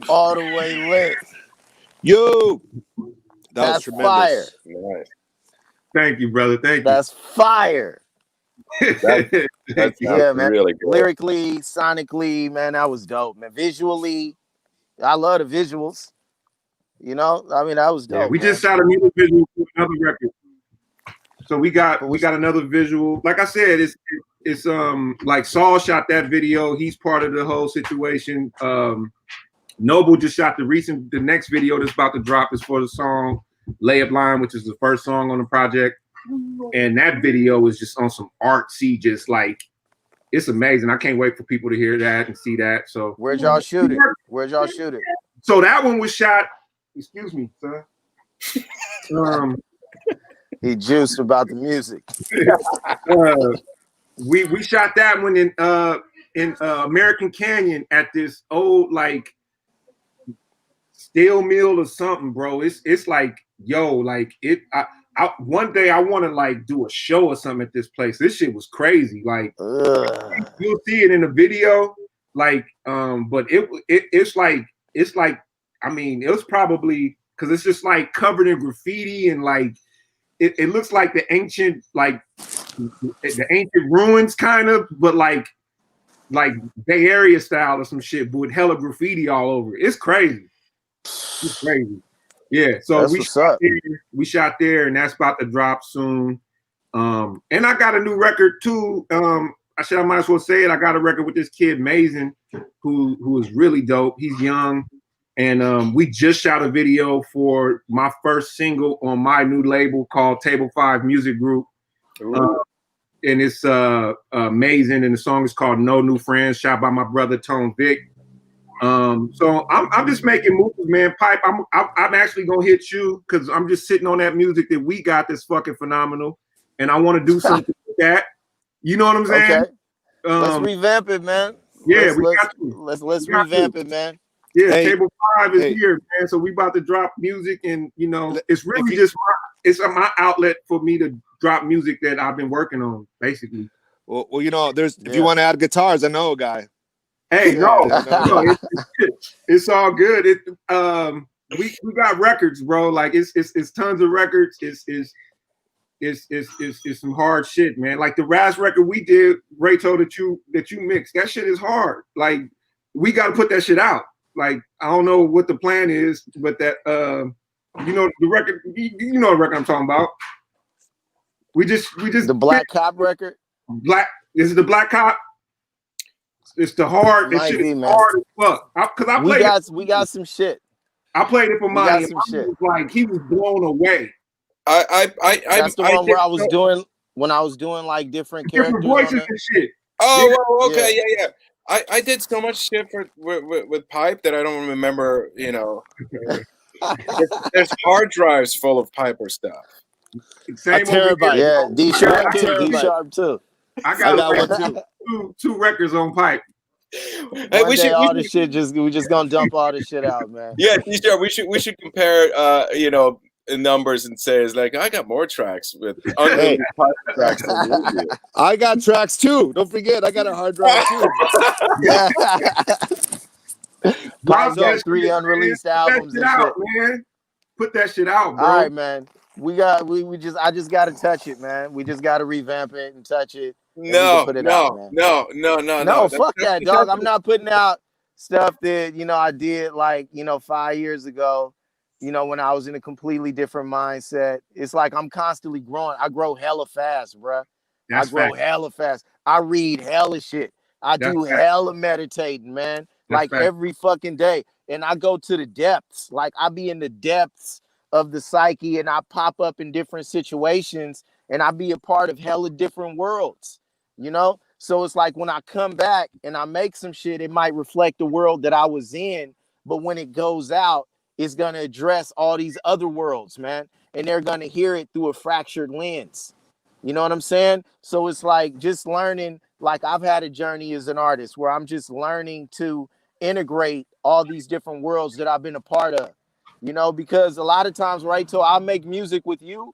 All the way lit. Yo, that was That's fire. tremendous. Nice. Thank you, brother. Thank you. That's fire. That's Yeah, man. really good. Lyrically, sonically, man, that was dope, man. Visually, I love the visuals. You know, I mean, that was dope. Yeah, we man. just shot a music visual for another record. So we got another visual. Like I said, it's like Saul shot that video. He's part of the whole situation. Noble just shot the next video that's about to drop is for the song Layup Line, which is the first song on the project. And that video is just on some artsy, just like it's amazing. I can't wait for people to hear that and see that. So where'd y'all shoot it? Where'd y'all shoot it? So that one was shot. Excuse me, son. He juiced about the music. We shot that one in American Canyon at this old like steel mill or something, bro. It's like like it. One day I want to like do a show or something at this place. This shit was crazy. Like you'll see it in the video. Like but it's like I mean it was probably because it's just like covered in graffiti and like it looks like the ancient ruins kind of, but like Bay Area style or some shit, but with hella graffiti all over it. It's crazy. It's crazy. Yeah. So we shot there, and that's about to drop soon. And I got a new record too. I might as well say it. I got a record with this kid Mason, who is really dope. He's young. And we just shot a video for my first single on my new label called Table 5 Music Group. And it's amazing. And the song is called No New Friends, shot by my brother Tone Vic. So I'm just making moves, man. Pipe, I'm actually gonna hit you because I'm just sitting on that music that we got that's fucking phenomenal. And I want to do something with that. You know what I'm saying? Okay. Let's revamp it, man. Yeah, let's revamp it, man. Yeah, Table 5 is here, man. So we about to drop music, and you know, it's really just my outlet for me to drop music that I've been working on, basically. Well, you know, if you want to add guitars, I know a guy. Hey, it's all good. We got records, bro. Like it's tons of records. It's some hard shit, man. Like the Raz record we did, Rayto, that you mixed. That shit is hard. Like we got to put that shit out. Like I don't know what the plan is, but that you know the record, you know the record I'm talking about. We just the Black Cop record. Is it the Black Cop? It's the hard. That shit is hard as fuck. We got some shit. I played it for Monty. Like he was blown away. That's the one where I was doing when I was doing like different characters. Voices and shit. Oh, okay, yeah. I did so much shit with Pipe that I don't remember. You know, there's hard drives full of Piper stuff. Same terabyte. Yeah, Dsharp too. I got two records on Pipe. Hey, we just gonna dump all this shit out, man. Yeah, Dsharp, we should compare you know, numbers and say it's like I got more tracks with tracks than you do. I got tracks too. Don't forget, I got a hard drive too. Yeah. Pipe's 3 unreleased albums and shit. Man. Put that shit out, bro. All right, man. I just gotta touch it, man. We just gotta revamp it and touch it. No, fuck that, dog. I'm not putting out stuff that, you know, I did like, you know, 5 years ago, you know, when I was in a completely different mindset. It's like I'm constantly growing. I grow hella fast, bruh. Hella fast. I read hella shit. I do hella meditating, man. Every fucking day. And I go to the depths. Like I be in the depths of the psyche, and I pop up in different situations, and I be a part of hella different worlds, you know? So it's like when I come back and I make some shit, it might reflect the world that I was in, but when it goes out, it's going to address all these other worlds, man. And they're going to hear it through a fractured lens. You know what I'm saying? So it's like just learning, like I've had a journey as an artist where I'm just learning to integrate all these different worlds that I've been a part of, you know, because a lot of times, right, so I'll make music with you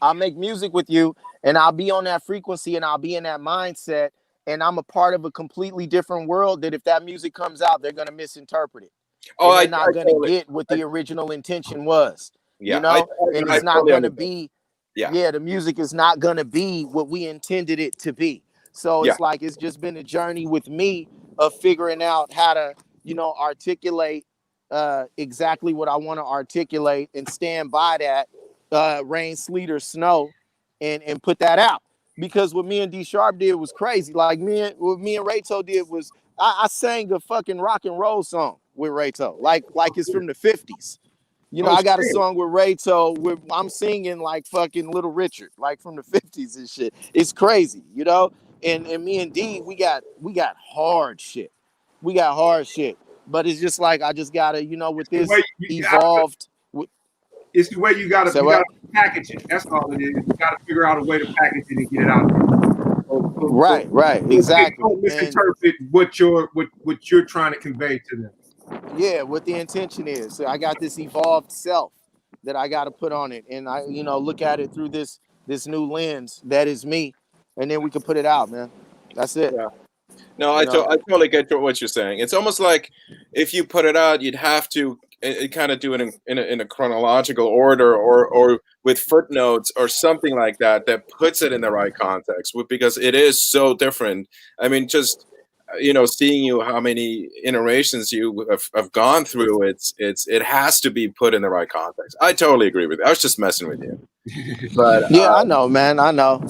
and I'll be on that frequency and I'll be in that mindset, and I'm a part of a completely different world that if that music comes out, they're going to misinterpret it. Oh, they're not going to get what the original intention was, you know, and it's not going to be, the music is not going to be what we intended it to be. So it's like, it's just been a journey with me of figuring out how to, you know, articulate exactly what I want to articulate and stand by that, rain, sleet, or snow, and put that out. Because what me and Dsharp did was crazy. Like what me and Rayto did was I sang a fucking rock and roll song with Rayto, like it's from the 50s. You know, Oh I got a shit. song with Rayto where I'm singing like fucking Little Richard, like from the 50s and shit. It's crazy, you know? And me and D, we got hard shit. We got hard shit. But it's just like I just gotta, you know, with The this way you evolved with it's the way you gotta say what? package it. That's all it is. You gotta figure out a way to package it and get it out. Right, exactly. Don't And misinterpret what you're trying to convey to them. yeah, what the intention is. So I got this evolved self that I got to put on it, and I, you know, look at it through this new lens that is me, and then we can put it out, man. That's it. Yeah. No, You I know? totally get what you're saying. It's almost like if you put it out, you'd have to kind of do it in a chronological order or with footnotes or something like that that puts it in the right context, because it is so different. I mean, just seeing you how many iterations you have gone through, it has to be put in the right context. I totally agree with you. I was just messing with you. But Yeah, I know, man. I know,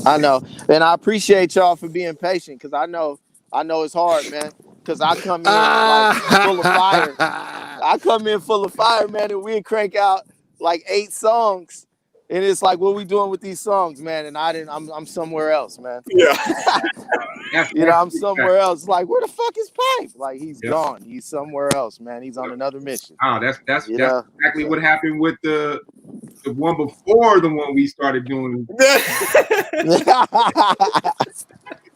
and I appreciate y'all for being patient because I know it's hard, man. Because I come in like full of fire. I come in full of fire, man, and we crank out like 8 songs, and it's like, what we doing with these songs, man? And I'm somewhere else, man. yeah. You know, I'm somewhere else. Like, where the fuck is Pipe? Like, he's Yep. gone. He's somewhere else, man. He's on another mission. Oh, that's You know? exactly what happened with the one before the one we started doing.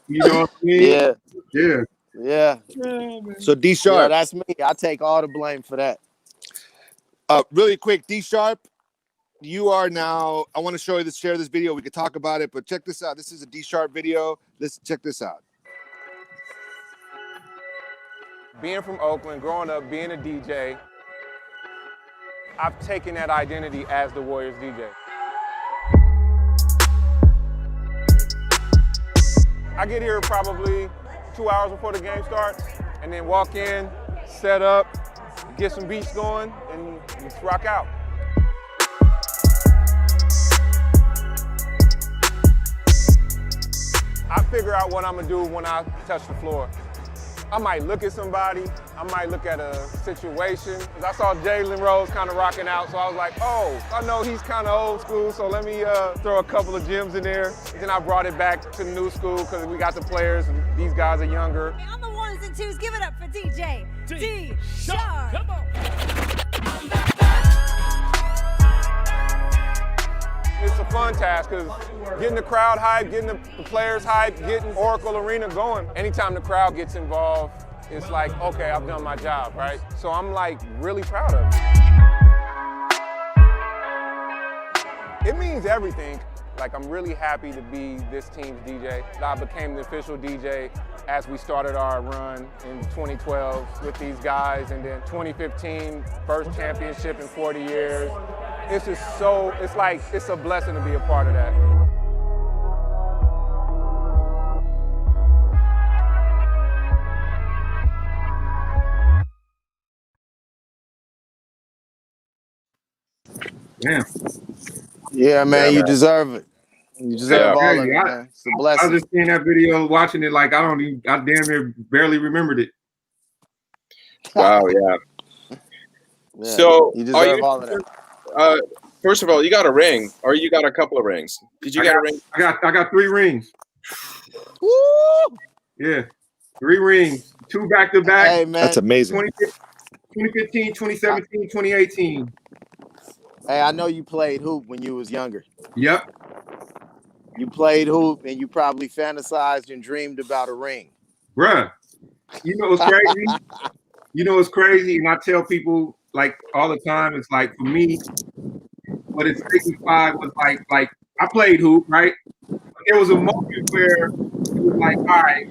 You know what I mean? Yeah. Yeah. So D Yeah, Sharp, that's me. I take all the blame for that. really quick, D Sharp, you are now. I want to share this video. We could talk about it, but check this out. This is a D Sharp video. Let's check this out. Being from Oakland, growing up, being a DJ, I've taken that identity as the Warriors DJ. I get here probably 2 hours before the game starts, and then walk in, set up, get some beats going, and just rock out. I figure out what I'm gonna do when I touch the floor. I might look at somebody, I might look at a situation. Cause I saw Jalen Rose kind of rocking out, so I was like, oh, I know he's kind of old school, so let me throw a couple of gems in there. And then I brought it back to the new school because we got the players, and these guys are younger. On the ones and twos, give it up for DJ Dsharp. Come on. It's a fun task because getting the crowd hype, getting the players hype, getting Oracle Arena going. Anytime the crowd gets involved, it's like, okay, I've done my job, right? So I'm like really proud of it. It means everything. Like, I'm really happy to be this team's DJ. I became the official DJ as we started our run in 2012 with these guys, and then 2015, first championship in 40 years. It's just so, it's like, it's a blessing to be a part of that. Damn. Yeah, man, Yeah, you man. deserve it. You deserve all of it, man. It's a I blessing. was just seeing that video, watching it, like I damn near barely remembered it. Wow. Yeah. Yeah, So you are deserve you? all of that. First of all, you got a ring, or you got a couple of rings? Did you get a ring? I got 3 rings. Woo! Yeah, 3 rings, 2 back to back. Hey, man. That's amazing. 2015, 2017, 2018. Hey, I know you played hoop when you was younger. Yep. You played hoop and you probably fantasized and dreamed about a ring. Bruh, you know what's crazy? And I tell people like all the time, it's like for me, what it signified was like I played hoop, right? But there was a moment where it was like, all right,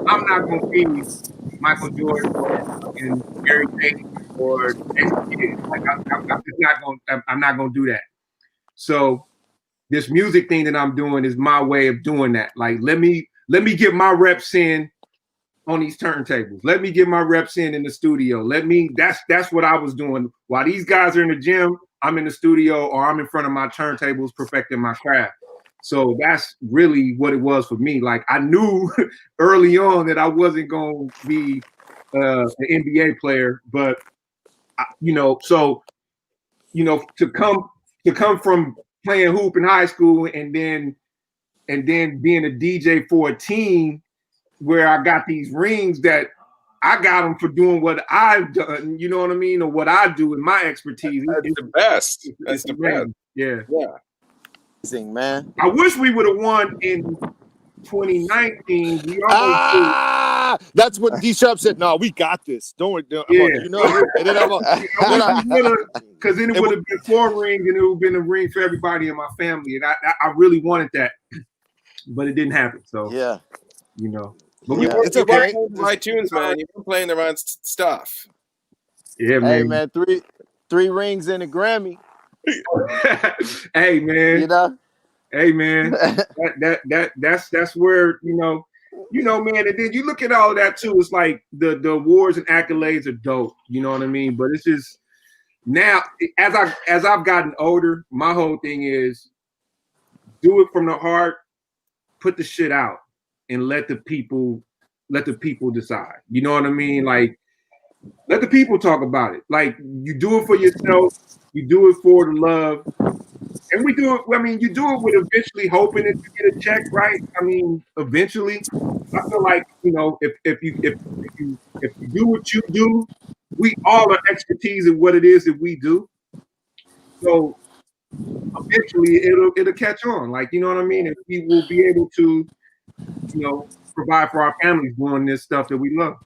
I'm not gonna be Michael Jordan or Gary Payton or NBA. Like I'm not gonna do that. So this music thing that I'm doing is my way of doing that. Like let me get my reps in on these turntables. Let me get my reps in the studio. That's what I was doing. While these guys are in the gym, I'm in the studio or I'm in front of my turntables perfecting my craft. So that's really what it was for me. Like I knew early on that I wasn't going to be an NBA player, but to come from playing hoop in high school and then being a DJ for a team where I got these rings that I got them for doing what I've done, you know what I mean, or what I do in my expertise. That's the best. That's the best. Yeah. Amazing, man. I wish we would have won in 2019. We almost did. That's what Dsharp said. No, we got this. Don't worry. You know, and then because then it would have been 4 rings and it would have been a ring for everybody in my family. And I really wanted that, but it didn't happen. So yeah, But it's okay. My tunes, man. You've been playing the right stuff. Yeah, man. Hey, man, three rings and a Grammy. Hey, man. Hey, man. That's where man. And then you look at all of that too. It's like the awards and accolades are dope. You know what I mean? But it's just now as I've gotten older, my whole thing is do it from the heart, put the shit out, and let the people decide. You know what I mean? Like, let the people talk about it. Like, you do it for yourself, you do it for the love, and we do it. I mean, you do it with eventually hoping that you get a check, right? I mean, eventually. I feel like if you do what you do, we all are expertise in what it is that we do. So eventually, it'll catch on. Like, you know what I mean? And we will be able to provide for our families doing this stuff that we love.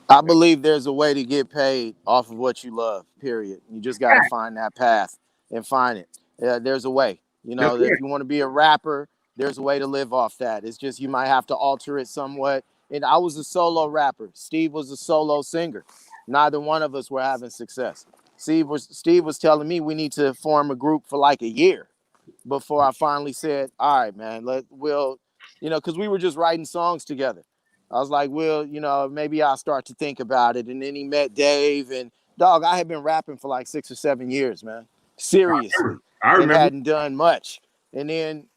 I believe there's a way to get paid off of what you love, period. You just got to find that path and find it. There's a way. If you want to be a rapper, there's a way to live off that. It's just you might have to alter it somewhat. And I was a solo rapper. Steve was a solo singer. Neither one of us were having success. Steve was telling me we need to form a group for like a year before I finally said, all right, man, because we were just writing songs together. I was like, maybe I'll start to think about it. And then he met Dave, and dog, I had been rapping for like 6 or 7 years, man. Seriously. I remember. And hadn't done much. And then,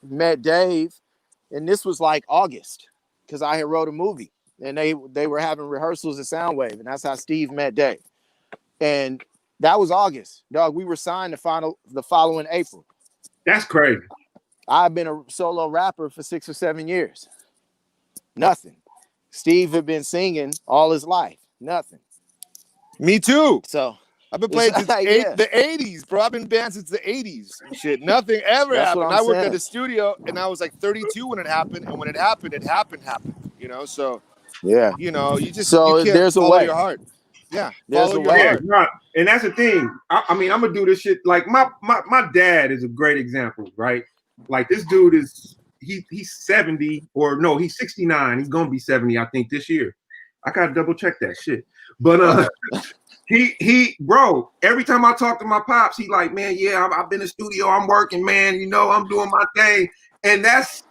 met Dave, and this was like August, because I had wrote a movie, and they were having rehearsals at Soundwave, and that's how Steve met Dave. And that was August. Dog, we were signed the following April. That's crazy. I've been a solo rapper for 6 or 7 years. Nothing. Steve had been singing all his life. Nothing. Me too. So I've been playing since the 80s, bro. I've been banned since the 80s. Shit, nothing ever happened. I worked at the studio, and I was like 32 when it happened, and when it happened. So yeah, you just so you can't there's follow a way. Your heart. Yeah, there's follow a your way. heart. Right. And that's the thing. I mean, I'm gonna do this shit. Like my dad is a great example, right? Like this dude is he's 70 or no, he's 69. He's gonna be 70, I think, this year. I gotta double check that shit. But he bro, every time I talk to my pops, he like, man, yeah, I've been in the studio, I'm working, man, I'm doing my thing. And that's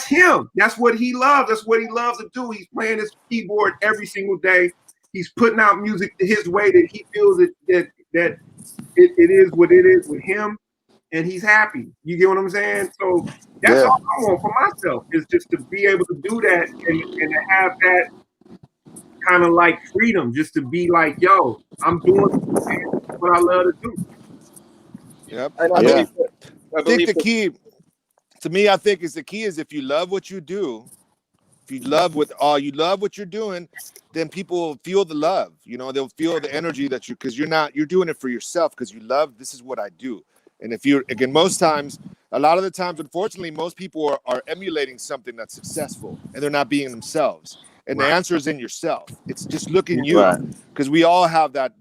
him. That's what he loves. That's what he loves to do. He's playing his keyboard every single day. He's putting out music his way that he feels that it is what it is with him, and he's happy. You get what I'm saying? So that's all I want for myself, is just to be able to do that and to have that kind of like freedom, just to be like, yo, I'm doing what I love to do. Yep. I think the key to me, I think is the key is if you love what you do, if you love what you're doing, then people will feel the love. They'll feel the energy that because you're doing it for yourself because you love. This is what I do. And if you're again, a lot of the times, unfortunately, most people are emulating something that's successful and they're not being themselves. And the answer is in yourself. It's just looking you, because we all have that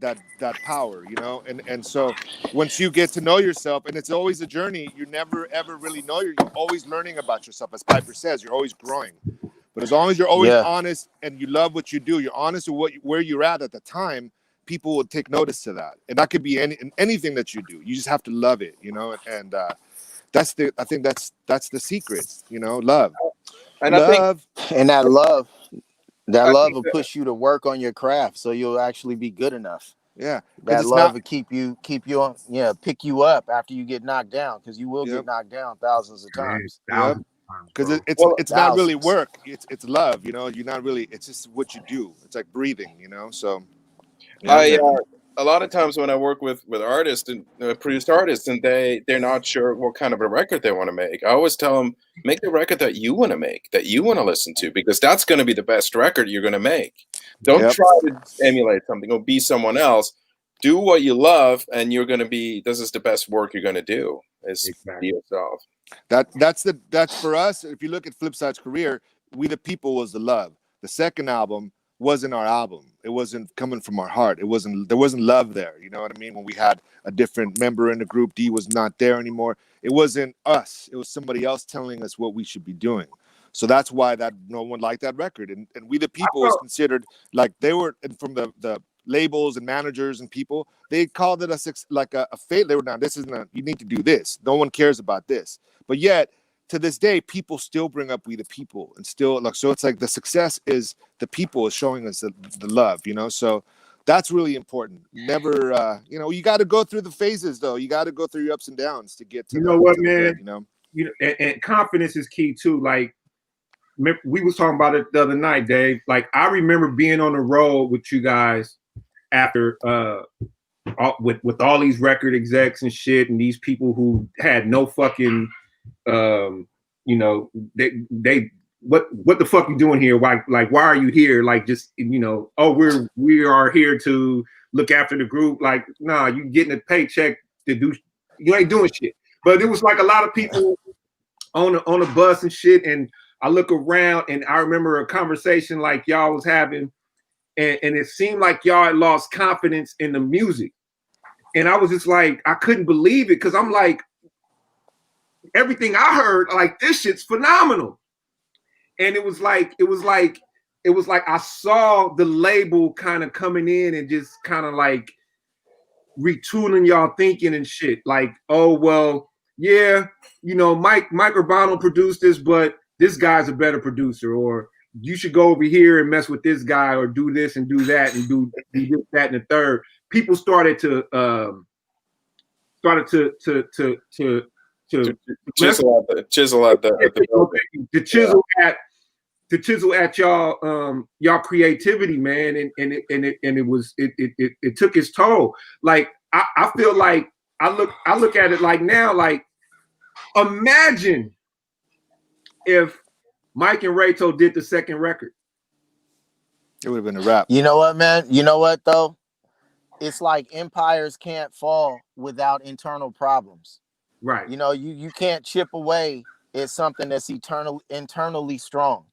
power, And so once you get to know yourself, and it's always a journey, you never ever really know. You're always learning about yourself, as Piper says. You're always growing. But as long as you're always honest and you love what you do, you're honest with where you're at the time, people will take notice to that. And that could be anything that you do. You just have to love it, And I think that's the secret, love. And love. And that love. That I love think will that, push you to work on your craft, so you'll actually be good enough. Yeah, because That it's love not. will keep you on, yeah, pick you up after you get knocked down, because you will get Yep. knocked down thousands of Man, times. Yep. thousands of times, Because bro. well, it's not really Thousands. work. It's love. You know, you're not really. It's just what you do. It's like breathing. You know. So yeah, I man. a lot of times when I work with artists and produced artists, and they're not sure what kind of a record they want to make, I always tell them, make the record that you want to make, that you want to listen to, because that's going to be the best record you're going to make. Don't Yep. try to emulate something or be someone else. Do what you love, and you're going to be. This is the best work you're going to do. Is be Exactly. yourself. That's for us. If you look at Flipside's career, We the People was the love. The second album wasn't our album. It wasn't coming from our heart. There wasn't love there. You know what I mean? When we had a different member in the group, D was not there anymore. It wasn't us. It was somebody else telling us what we should be doing. So that's why that no one liked that record. And We the People was considered like they were, and from the labels and managers and people, they called it like a failure. They were, now this isn't you need to do this. No one cares about this. But yet to this day, people still bring up We the People, and still like, so it's like the success is the people is showing us the love, you know. So that's really important. Never you got to go through the phases, though. You got to go through your ups and downs to get to You know what, to the man? good, you know. And confidence is key too. Like we was talking about it the other night, Dave. Like I remember being on the road with you guys after with all these record execs and shit, and these people who had no fucking they what the fuck you doing here? Why are you here? Like, just, we are here to look after the group. Like, nah, you getting a paycheck to do, you ain't doing shit. But it was like a lot of people on a bus and shit, and I look around and I remember a conversation like y'all was having, and it seemed like y'all had lost confidence in the music. And I was just like, I couldn't believe it, because I'm like, everything I heard, like, this shit's phenomenal. And it was like I saw the label kind of coming in and just kind of like retooling y'all thinking and shit. Like, oh, well, yeah, Mike Urbano produced this, but this guy's a better producer, or you should go over here and mess with this guy, or do this and do that and do this, that, and the third. People started to chisel at the building. To chisel at y'all creativity, man, and it took its toll. Like I feel like I look at it like now, like, imagine if Mike and Rayto did the second record. It would have been a wrap. You know what, man? You know what, though? It's like empires can't fall without internal problems. Right. You can't chip away at something that's internally strong.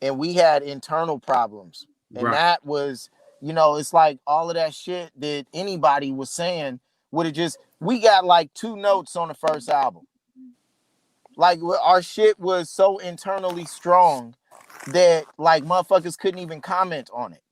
And we had internal problems. And Right. that was, it's like all of that shit that anybody was saying would have we got like 2 notes on the first album. Like, our shit was so internally strong that like motherfuckers couldn't even comment on it.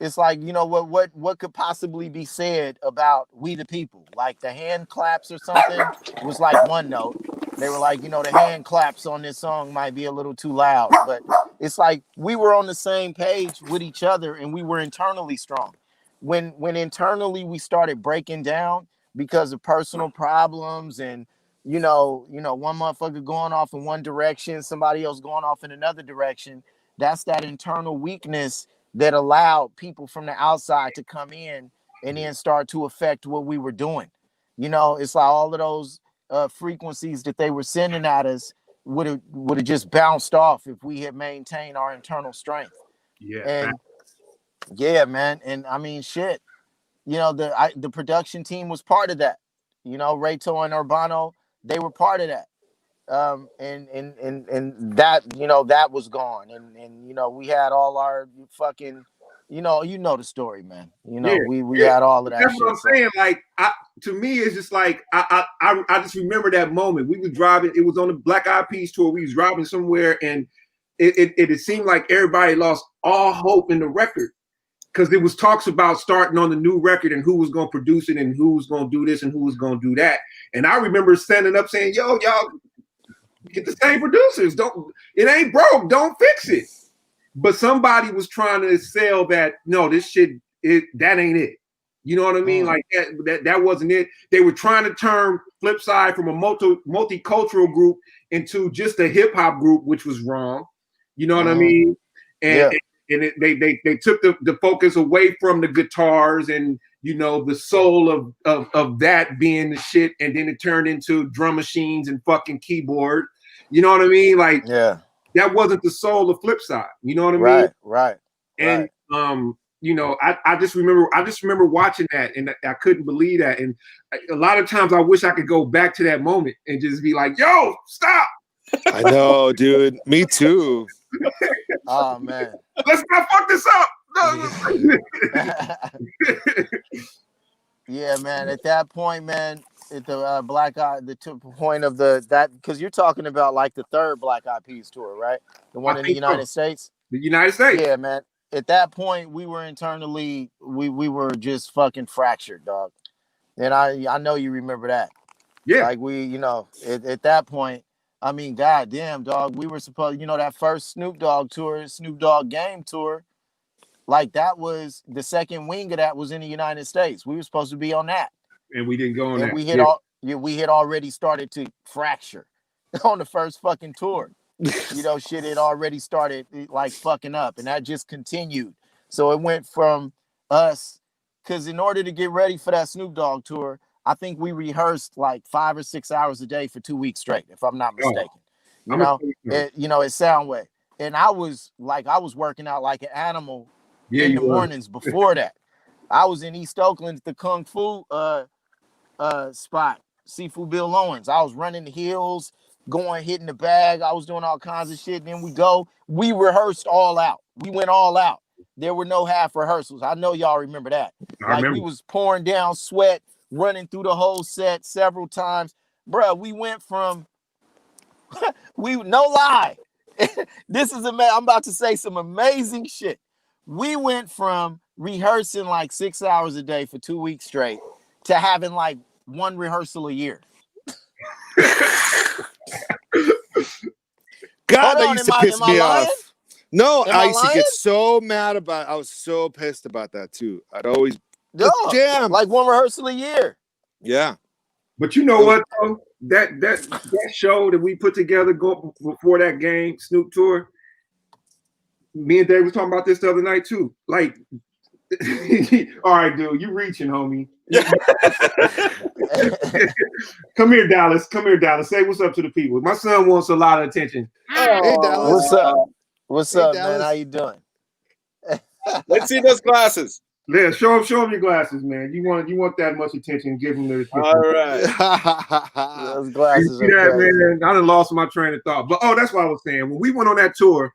It's like, what could possibly be said about We the People? Like the hand claps or something was like 1 note. They were like, the hand claps on this song might be a little too loud. But it's like we were on the same page with each other, and we were internally strong. When internally we started breaking down because of personal problems, and one motherfucker going off in one direction, somebody else going off in another direction, that's that internal weakness that allowed people from the outside to come in and then start to affect what we were doing. It's like all of those frequencies that they were sending at us would have just bounced off if we had maintained our internal strength. Yeah. And yeah, man. And I mean, shit, the production team was part of that. Rayto and Urbano, they were part of that. And that, that was gone. And we had all our fucking, the story, man. We had all of that. That's shit, what I'm saying. Like, to me, it's just like I just remember that moment. We were driving. It was on the Black Eyed Peas tour. We was driving somewhere, and it seemed like everybody lost all hope in the record, because there was talks about starting on the new record and who was going to produce it and who was going to do this and who was going to do that. And I remember standing up saying, "Yo, y'all get the same producers. It ain't broke. Don't fix it." but somebody was trying to sell that. No, this shit, that ain't it. You know what I mean? Like that wasn't it. They were trying to turn Flipsyde from a multicultural group into just a hip hop group, which was wrong. You know what I mean? And they took the focus away from the guitars and the soul of that being the shit, and then it turned into drum machines and fucking keyboard. You know what I mean? Like that wasn't the soul of Flipsyde. You know what I mean? Right. And I just remember watching that, and I couldn't believe that. And a lot of times I wish I could go back to that moment and just be like, yo, stop. I know, dude. Me too. Oh man. Let's not fuck this up. Yeah, man. At that point, man, at the Black Eye, the point of that, because you're talking about like the third Black Eyed Peas tour, right? The one in the United States. The United States. Yeah, man. At that point, we were internally, we were just fucking fractured, dog. And I know you remember that. Yeah. Like we, at that point, I mean, goddamn, dog. We were supposed, that first Snoop Dogg tour, Snoop Dogg Game tour, like that was the second wing of that was in the United States. We were supposed to be on that, and we didn't go on that. We had already started to fracture on the first fucking tour. Shit had already started like fucking up, and that just continued. So it went from us, because in order to get ready for that Snoop Dogg tour, I think we rehearsed like 5 or 6 hours a day for 2 weeks straight, if I'm not mistaken. At Soundwave. And I was working out like an animal in the mornings before that. I was in East Oakland at the Kung Fu spot, Seafood Bill Owens. I was running the hills, hitting the bag. I was doing all kinds of shit. Then we rehearsed all out. We went all out. There were no half rehearsals. I know y'all remember that. We was pouring down sweat, running through the whole set several times. Bruh, we went from, no lie. I'm about to say some amazing shit. We went from rehearsing like 6 hours a day for 2 weeks straight to having like one rehearsal a year. God, that used to piss me off. No, I used to get lying? so mad about it. I was so pissed about that too. I'd always jam like one rehearsal a year. Yeah. But you know what though? That show that we put together before that game, Snoop tour, me and Dave was talking about this the other night too. Like, all right, dude, you reaching, homie. Come here, Dallas. Say what's up to the people. My son wants a lot of attention. Hey, Dallas. What's up? What's up, Dallas. man? How you doing? Let's see those glasses. Yeah, show him your glasses, man. You want that much attention? Give him the attention. All right. Those glasses. You see that, man? I done lost my train of thought. But that's what I was saying. When we went on that tour,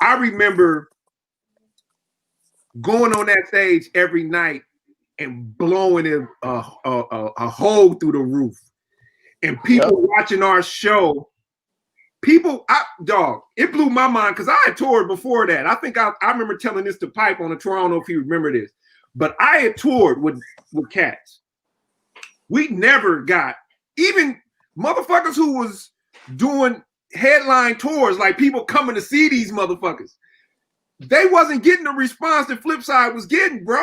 I remember going on that stage every night and blowing it a hole through the roof, and people watching our show. It blew my mind because I had toured before that. I think I remember telling this to Pipe on the tour. I don't know if you remember this, but I had toured with cats. We never got, even motherfuckers who was doing headline tours, like people coming to see these motherfuckers. They wasn't getting the response that Flipsyde was getting, bro.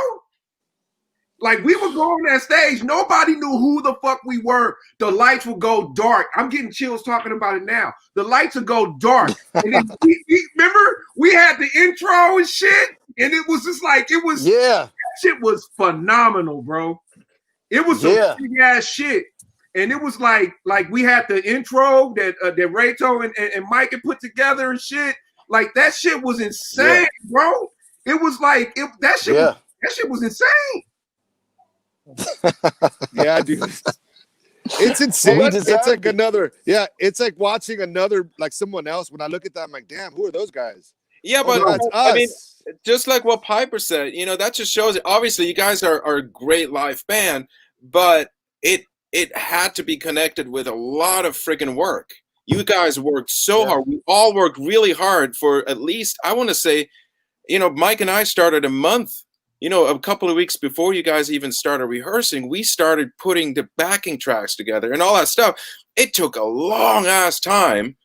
Like, we would go on that stage. Nobody knew who the fuck we were. The lights would go dark. I'm getting chills talking about it now. The lights would go dark. And then remember, we had the intro and shit. And it was just like, that shit was phenomenal, bro. It was some big ass shit. And it was like we had the intro that Rayto and Mike had put together and shit. Like, that shit was insane, bro. It was like, that shit was insane. Yeah, dude. It's insane. It's like it's like watching another, like someone else. When I look at that, I'm like, damn, who are those guys? Yeah, but I mean, just like what Piper said, that just shows it. Obviously, you guys are a great live band, but it had to be connected with a lot of freaking work. You guys worked so hard. We all worked really hard for at least, I want to say, Mike and I started a month. A couple of weeks before you guys even started rehearsing, we started putting the backing tracks together and all that stuff. It took a long ass time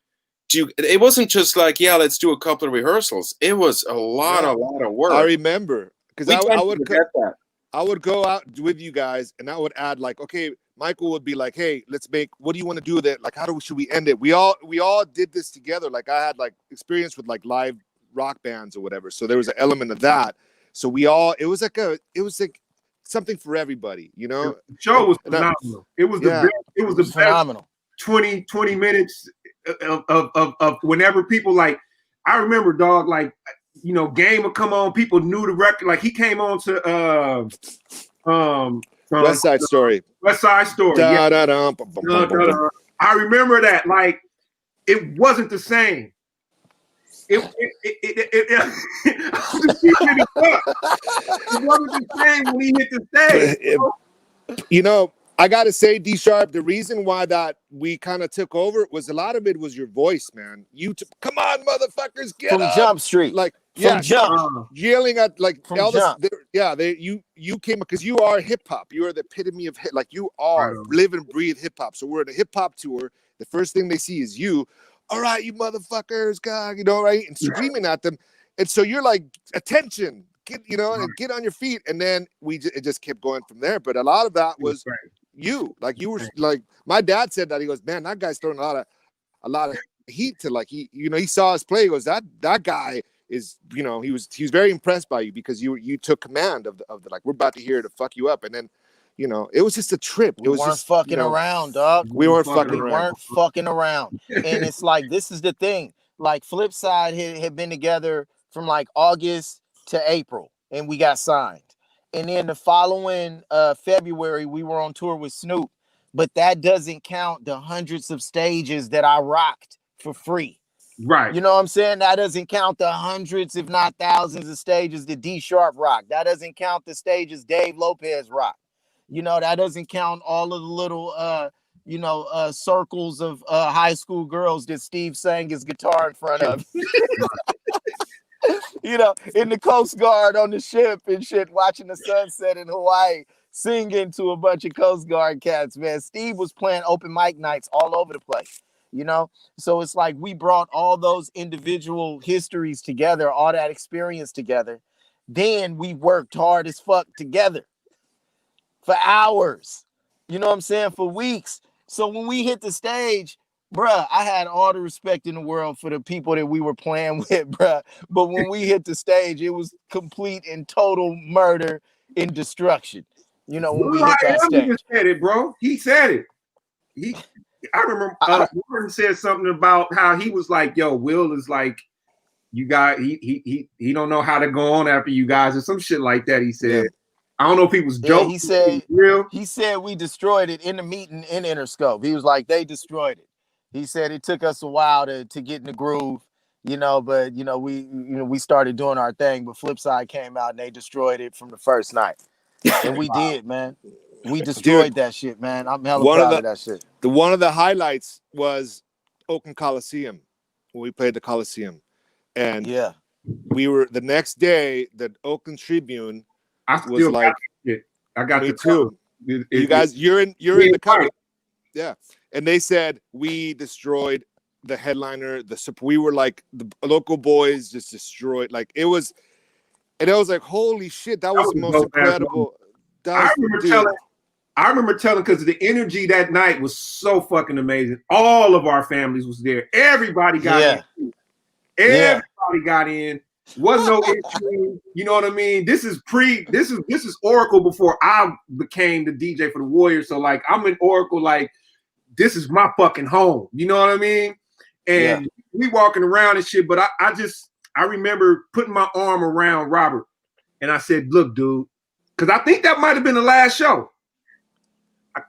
it wasn't just like, yeah, let's do a couple of rehearsals. It was a lot of work. I remember because We I tend to would forget that. I would go out with you guys and I would add like, okay, Michael would be like, hey, let's make, what do you want to do with it? Like, should we end it? We all did this together. Like I had like experience with like live rock bands or whatever. So there was an element of that. So it was like something for everybody, you know? The show was phenomenal. It was the best, it was the best phenomenal. 20 minutes of whenever people like, I remember, dog, like, you know, Game would come on, people knew the record. Like he came on to West Side Story. West Side Story. Da, Yeah. da, da, bum, bum, bum, bum, bum. I remember that. Like it wasn't the same. It wasn't the same when he hit the stage. You know, I gotta say, Dsharp, the reason why that we kind of took over was a lot of it was your voice, man. Come on, motherfuckers, get From up. Jump Street. Like From Jump. yelling at like From Elvis. Jump. You came because you are hip hop. You are the epitome of hip. Like you are live and breathe hip hop. So we're at a hip hop tour. The first thing they see is you. All right, you motherfuckers, God, you know, right, and screaming at them. And so you're like, attention, get, you know, and get on your feet. And then it just kept going from there. But a lot of that was you. Like you were like, my dad said that. He goes, man, that guy's throwing a lot of heat to like he saw us play. He goes, that guy is, you know, he was very impressed by you because you took command of the like, we're about to hear to fuck you up. And then, you know, it was just a trip. We weren't just fucking around, dog. We weren't fucking around. And it's like, this is the thing. Like Flipsyde had been together from like August to April, and we got signed. And then the following February, we were on tour with Snoop. But that doesn't count the hundreds of stages that I rocked for free. Right. You know what I'm saying? That doesn't count the hundreds, if not thousands of stages that Dsharp rocked. That doesn't count the stages Dave Lopez rocked. You know, that doesn't count all of the little, circles of high school girls that Steve sang his guitar in front of. You know, in the Coast Guard on the ship and shit, watching the sunset in Hawaii, singing to a bunch of Coast Guard cats, man. Steve was playing open mic nights all over the place, you know? So it's like we brought all those individual histories together, all that experience together. Then we worked hard as fuck together. For hours, you know what I'm saying? For weeks. So when we hit the stage, bruh, I had all the respect in the world for the people that we were playing with, bruh. But when we hit the stage, it was complete and total murder and destruction. You know, when we hit that stage. Said it, bro. He said it. I remember Gordon said something about how he was like, yo, Will is like, you guys, he don't know how to go on after you guys or some shit like that, he said. Yeah. I don't know if he was joking. He said we destroyed it in the meeting in Interscope. He was like, they destroyed it. He said it took us a while to get in the groove, you know, but we started doing our thing, but Flipsyde came out and they destroyed it from the first night. And we did, man. We destroyed that shit, man. I'm hella proud of that shit. One of the highlights was Oakland Coliseum when we played the Coliseum. And we were the next day, the Oakland Tribune was like, I got me too. You guys, you're in the cover. Yeah. And they said we destroyed the headliner. We were like the local boys just destroyed. Like it was, and I was like, holy shit, that was the most incredible. I remember telling because the energy that night was so fucking amazing. All of our families was there. Everybody got in. Everybody got in. Wasn't no issue. You know what I mean? This is Oracle before I became the DJ for the Warriors. So like I'm in Oracle, like this is my fucking home. You know what I mean? And we walking around and shit. But I remember putting my arm around Robert and I said, look, dude, because I think that might have been the last show.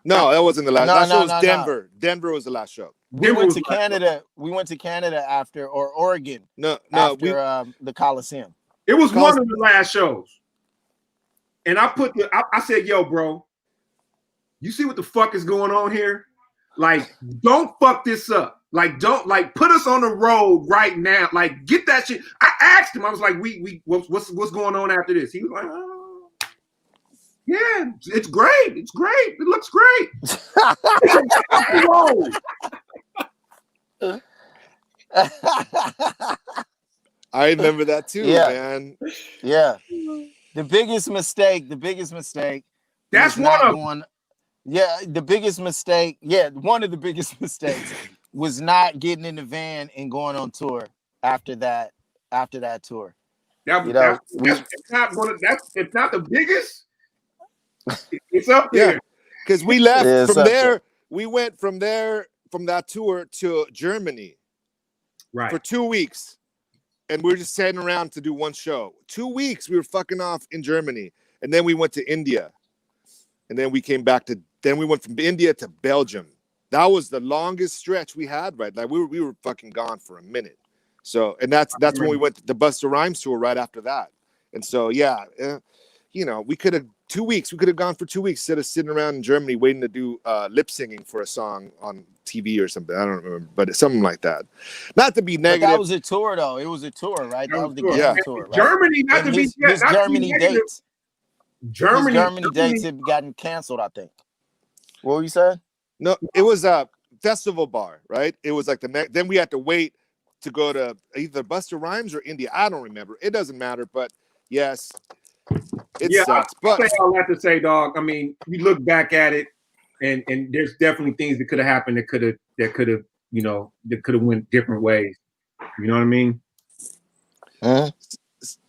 No, that wasn't the last. That show was Denver. No. Denver was the last show. We went to Canada. We went to Canada after, or Oregon. After the Coliseum. It was one of the last shows. And I said, yo, bro, you see what the fuck is going on here? Like, don't fuck this up. Like, don't put us on the road right now. Like, get that shit. I asked him. I was like, what's going on after this? He was like, oh. Yeah, it's great. It's great. It looks great. I remember that too, Yeah. man. Yeah. The biggest mistake That's was one not of going. Yeah, the biggest mistake. Yeah, one of the biggest mistakes was not getting in the van and going on tour after that. After that tour, that. you know, That's it's not one of that's it's not the biggest. It's up Yeah, there. because we left Yeah, it's from up there. there. We went from there from that tour to Germany Right. for 2 weeks, and we were just sitting around to do one show. 2 weeks we were fucking off in Germany, and then we went to India, and then we came back to. Then we went from India to Belgium. That was the longest stretch we had. Right, like we were fucking gone for a minute. So, and that's when we went to the Busta Rhymes tour right after that. And so, yeah, you know, we could have 2 weeks. We could have gone for 2 weeks instead of sitting around in Germany waiting to do lip singing for a song on TV or something. I don't remember, but it's something like that. Not to be But negative. that was a tour, though. It was a tour, right? That was the game Yeah. tour, right? Germany, not And to be his not to be Germany negative. dates. His Germany dates had gotten canceled, I think. What were you saying? No, it was a festival bar, right? It was like the next. Then we had to wait to go to either Busta Rhymes or India. I don't remember. It doesn't matter. But yes, it sucks. I But say all that to say, dog. I mean, we look back at it, and there's definitely things that could have happened that could have went different ways. You know what I mean?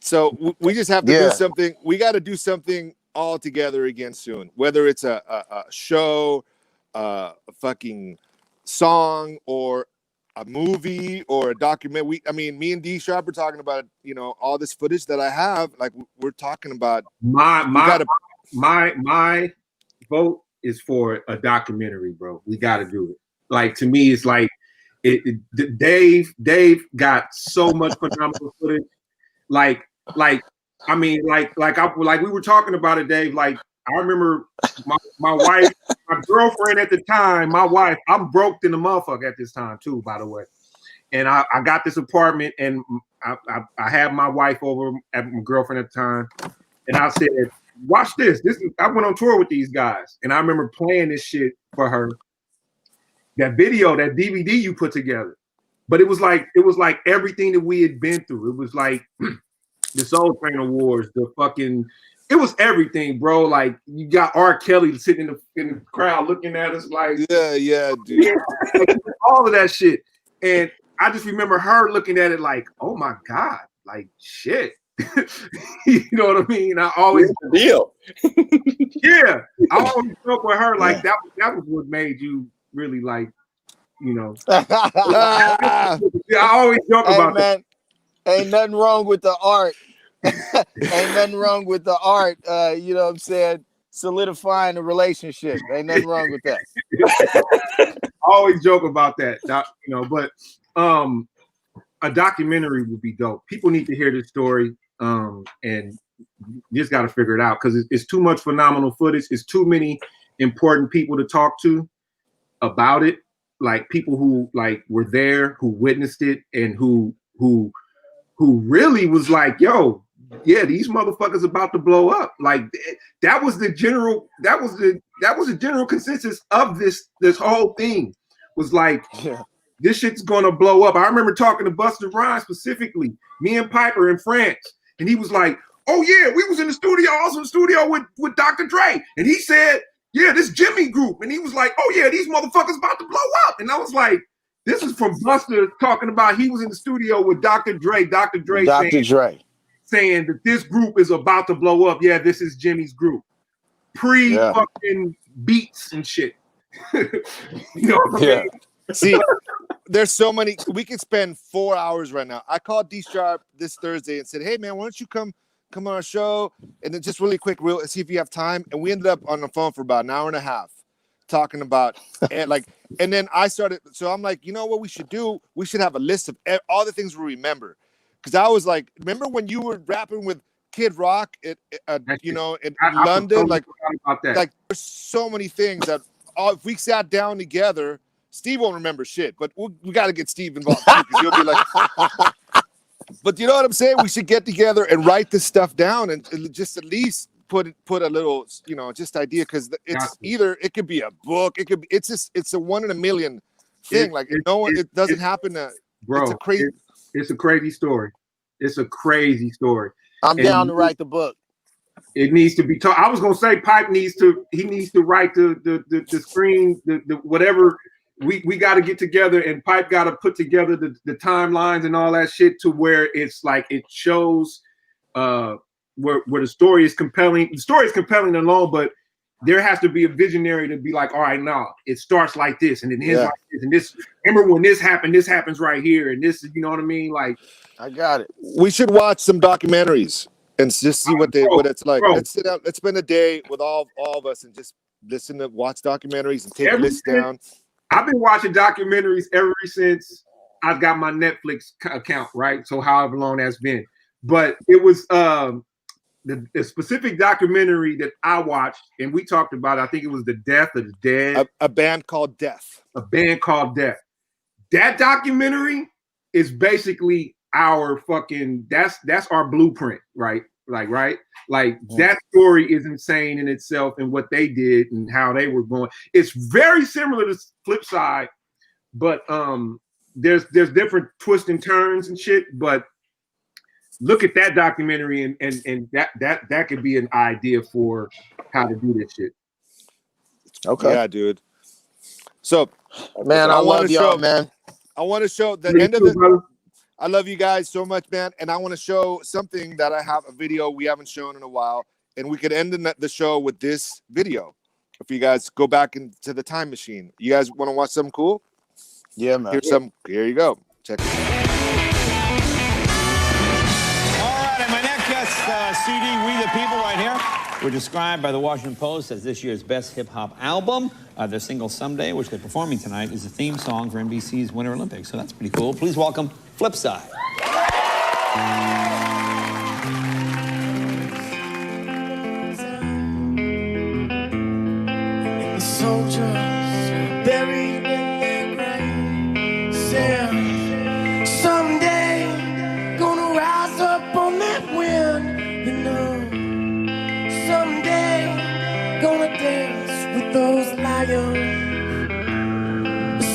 so we just have to Yeah. do something. We got to do something all together again soon. Whether it's a show, a fucking song, or a movie or a document. I mean, me and Dsharp are talking about, you know, all this footage that I have. Like we're talking about. My vote is for a documentary, bro. We got to do it. Like, to me, it's like Dave got so much phenomenal footage. Like we were talking about it, Dave. Like, I remember my wife, my girlfriend at the time, my wife, I'm broke in the motherfucker at this time too, by the way. And I got this apartment, and I had my wife over at my girlfriend at the time, and I said, watch this. I went on tour with these guys, and I remember playing this shit for her. That video, that DVD you put together. But it was like everything that we had been through. It was like the Soul Train Awards, it was everything, bro. Like, you got R. Kelly sitting in the crowd looking at us like, yeah, dude. all of that shit. And I just remember her looking at it like, oh my God, like shit. You know what I mean? I always deal. Yeah. I always joke with her like that was what made you really, like, you know. I always joke about that. Ain't nothing wrong with the art. Ain't nothing wrong with the art. You know what I'm saying? Solidifying a relationship. Ain't nothing wrong with that. I always joke about that, you know, but a documentary would be dope. People need to hear this story, and you just got to figure it out, because it's too much phenomenal footage. It's too many important people to talk to about it, like people who like were there, who witnessed it, and who really was like, yo, yeah, these motherfuckers about to blow up. Like, that was the general consensus of this whole thing, was like, this shit's gonna blow up. I remember talking to Busta Rhymes specifically, me and Piper in France, and he was like, oh yeah, we was in the studio, also in the studio with Dr. Dre, and he said, yeah, this Jimmy group, and he was like, oh yeah, these motherfuckers about to blow up. And I was like, this is from Busta talking about he was in the studio with Dr. Dre. Dr. Dre saying that this group is about to blow up. Yeah, this is Jimmy's group. Fucking beats and shit. You know what I mean? See, there's so many. We could spend 4 hours right now. I called Dsharp this Thursday and said, hey man, why don't you come on our show? And then just really quick, see if you have time. And we ended up on the phone for about an hour and a half talking about and then I started. So I'm like, you know what we should do? We should have a list of all the things we remember. Because I was like, remember when you were rapping with Kid Rock in London? Like there's so many things that if we sat down together, Steve won't remember shit, but we got to get Steve involved too, because he'll be like, but you know what I'm saying? We should get together and write this stuff down and just at least put a little, you know, just idea, because it's either it could be a book, it's a 1 in a million thing. It doesn't happen bro. It's a crazy. It's a crazy story. It's a crazy story. I'm down to write the book. It needs to be taught. I was gonna say Pipe needs to write the screen, the whatever. We got to get together, and Pipe got to put together the timelines and all that shit to where it's like it shows where the story is compelling. The story is compelling alone, but there has to be a visionary to be like, all right, now it starts like this, and it ends like this, and this. Remember when this happened? This happens right here, and this, you know what I mean? Like, I got it. We should watch some documentaries and just see what it's like. Bro. Let's sit down. Let's spend a day with all of us and just watch documentaries and take lists down. I've been watching documentaries ever since I've got my Netflix account, right? So however long that's been. But it was the specific documentary that I watched, and we talked about it. I think it was The Death of the Dead. A band called Death. A band called Death. That documentary is basically our fucking that's our blueprint, right? Like that story is insane in itself and what they did and how they were going. It's very similar to Flipsyde, but there's different twists and turns and shit. But look at that documentary and that could be an idea for how to do this shit. Okay. Yeah, dude. So, man, I love y'all, man. I want to show the end of the. I love you guys so much, man. And I want to show something that I have a video we haven't shown in a while. And we could end the show with this video. If you guys go back into the time machine. You guys want to watch something cool? Yeah, man. Here you go. Check it out. All right, and my next CD, We the People, right here, were described by the Washington Post as this year's best hip-hop album. Their single Someday, which they're performing tonight, is the theme song for NBC's Winter Olympics. So that's pretty cool. Please welcome Flipsyde. The soldiers buried in their grave said, someday gonna rise up on that wind, you know. Someday gonna dance with those lions.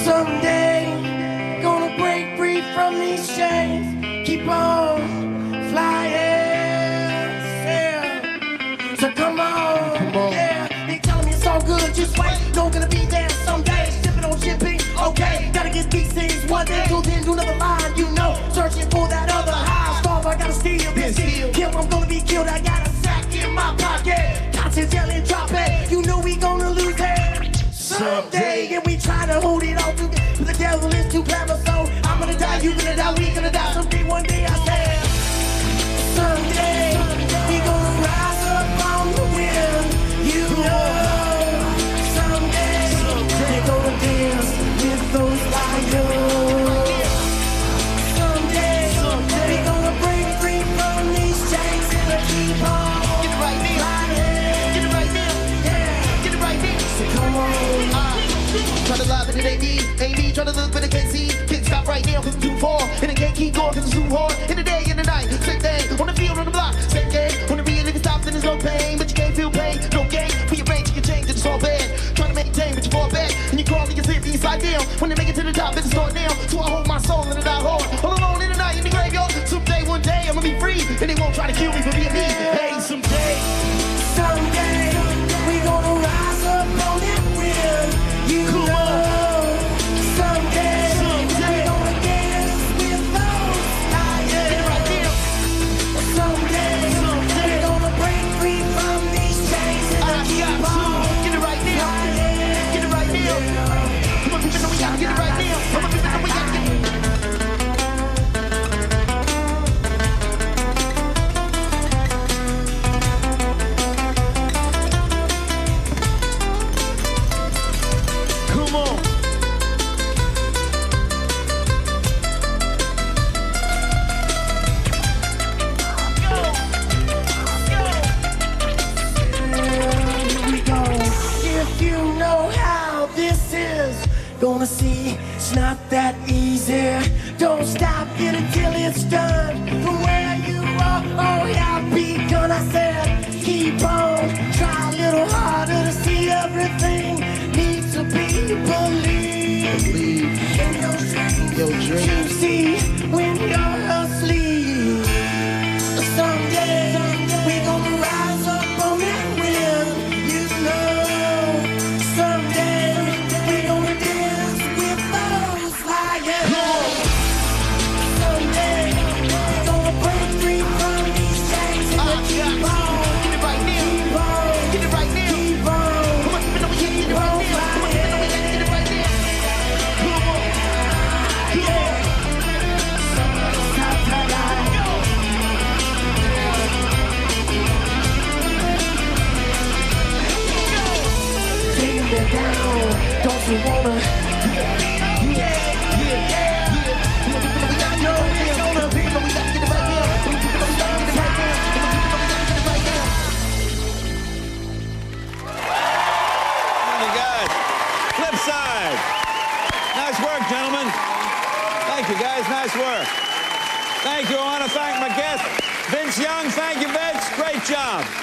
Someday gonna break free from these chains. Keep on flying, yeah. So come on, yeah. They telling me it's all good, just wait. No gonna be there someday. Sipping on champagne, okay. Gotta get these things one day. Till then, do another line, you know. Searching for that other high. Starve, I gotta steal this. Kill, I'm gonna be killed. I got a sack in my pocket. Conscience yelling, drop it. You know we gonna lose it someday. And we try to hold it all together. But the devil is too clever, so I'm gonna die, you gonna die, we gonna die. Someday, one day, I said, someday we gonna rise up on the wind, you know. Someday we gonna dance with those lions. Someday we gonna break free from these chains and keep on. Get it right there, get it right there, yeah, get it right there. So come on. Try to lie, but it ain't me. Try to look, but it can't see. Can't stop right now, cause it's too far. And it can't keep going, cause it's too hard. In the day, in the night, same thing. On the field, on the block, same game. When the real nigga stops, then there's no pain. But you can't feel pain, no gain. Rearrange, you can change, it's all bad. Trying to maintain, but you fall back. And you crawl and you slip inside down. When they make it to the top, it's start down. So I hold my soul and I die hard. All alone in the night, in the graveyard. Someday, one day, I'm gonna be free. And they won't try to kill me for being me. Hey, someday we gonna rise up on that wind. You know, someday we gonna dance with those lions. Right there. Someday we gonna break free from these chains and keep on. Get it right now. Get it right now. Come on, people know we gotta get it right now. Come on, people know we gotta get it. Come on. Here we go. If you know how this is gonna see, it's not that easy. Don't stop it until it's done. From where you are, oh yeah, begun. I said, keep on, try a little harder to see everything needs to be believed. In your dreams, you see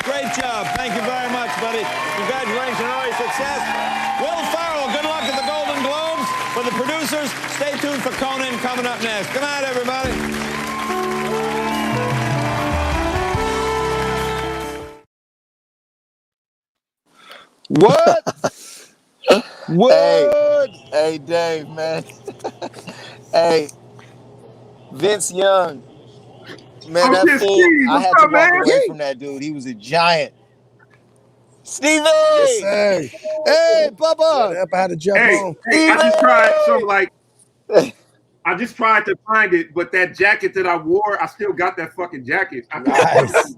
Great job. Thank you very much, buddy. Congratulations on all your success. Will Ferrell, good luck at the Golden Globes. For the producers, stay tuned for Conan coming up next. Come on, everybody. What? What? Hey, Dave, man. Hey, Vince Young. Man, Oh that shit, fool, Steve, I what's had to up, walk man? away from that dude. He was a giant. Stevie! Yes, sir. Hey, What Bubba! up? I had to jump Hey, on. hey, I just tried. So Stevie! like, I just tried to find it, but that jacket that I wore, I still got that fucking jacket. Nice.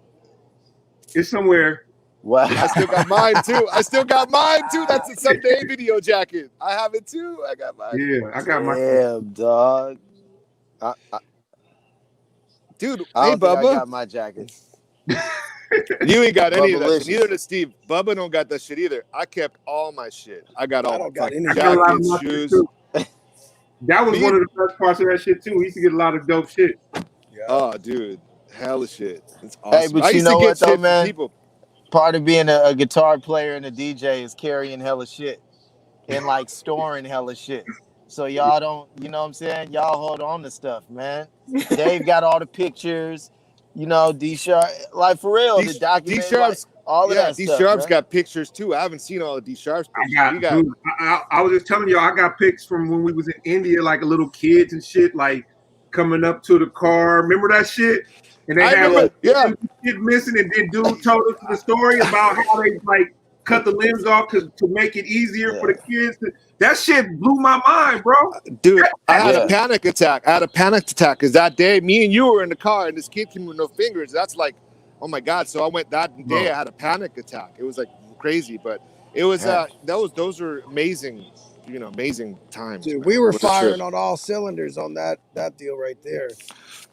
It's somewhere. Wow. I still got mine too. That's a someday video jacket. I have it too. I got mine. Yeah, I got my. Damn, dog. Dude, I hey, don't think I Bubba. got my jackets. You ain't got any of that shit. Bubbalicious. Neither does Steve. Bubba don't got that shit either. I kept all my shit. I got all I my don't got fucking any. I got a lot of jackets, my shit shoes. too. That was Me one and- of the best parts of that shit too. We used to get a lot of dope shit. Yeah. Oh, dude. Hella shit. It's awesome. Hey, but I you used know to get what, though, shit from man? people. Part of being a guitar player and a DJ is carrying hella shit and like storing hella shit. So y'all don't, you know what I'm saying? Y'all hold on to stuff, man. Dave got all the pictures, you know, Dsharp, like for real, the document, like, D-Sharp's, all of yeah, that stuff. D-Sharp's man. got pictures too. I haven't seen all of D-Sharp's pictures. I You got, got dude. I was just telling y'all, I got pics from when we was in India, like a little kids and shit, like coming up to the car. Remember that shit? And they I had remember, like yeah. shit missing, and then dude told us the story about how they like cut the limbs off to make it easier for the kids. That shit blew my mind, bro. Dude, I had Yeah. a panic attack. I had a panic attack because that day, me and you were in the car, and this kid came with no fingers. That's like, oh my god! So I went that day. I had a panic attack. It was like crazy, but it was those were amazing, you know, amazing times. Dude, man. we were It was a trip. firing on all cylinders on that deal right there.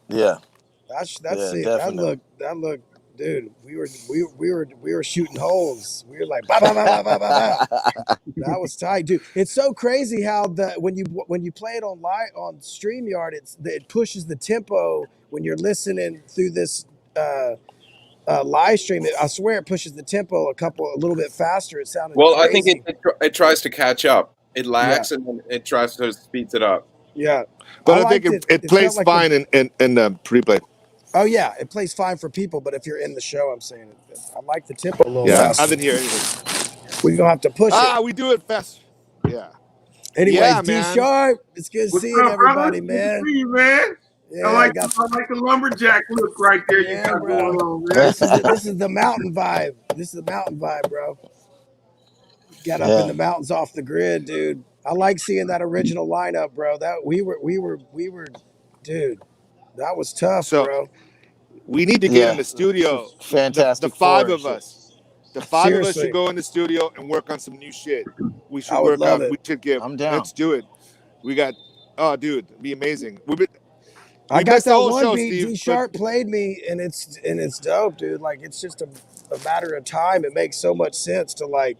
Yeah. That's Yeah, it. definitely. That looked, dude. We were shooting holes. We were like, bah, bah, bah, bah, bah, bah, bah. That was tight, dude. It's so crazy how when you play it on StreamYard, it pushes the tempo when you're listening through this live stream. I swear it pushes the tempo a little bit faster. It sounded Well, crazy. I think it tries to catch up. It lags and then it tries to speed it up. Yeah, But I think it plays like fine in pre-play. Oh yeah, it plays fine for people, but if you're in the show, I'm saying I like the tempo a little Yeah, faster. I didn't hear anything. We're gonna have to push it. We do it fast. Yeah. Anyways, Yeah, D man. Sharp, it's good What's seeing up, everybody, brother? man. Good to see you, man. Yeah, I like the lumberjack look right there you got bro. going on, man. This is the mountain vibe. This is the mountain vibe, bro. Got up in the mountains off the grid, dude. I like seeing that original lineup, bro. That we were, dude. That was tough, bro. We need to get in the studio. Fantastic. The five of us. The five of us Seriously. should go in the studio and work on some new shit. We should I would work love on. it. We should give. I'm down. Let's do it. We got. Oh, dude, it'd be amazing. I got missed the that whole one show, beat. Steve, D Sharp played me, and it's dope, dude. Like it's just a matter of time. It makes so much sense to like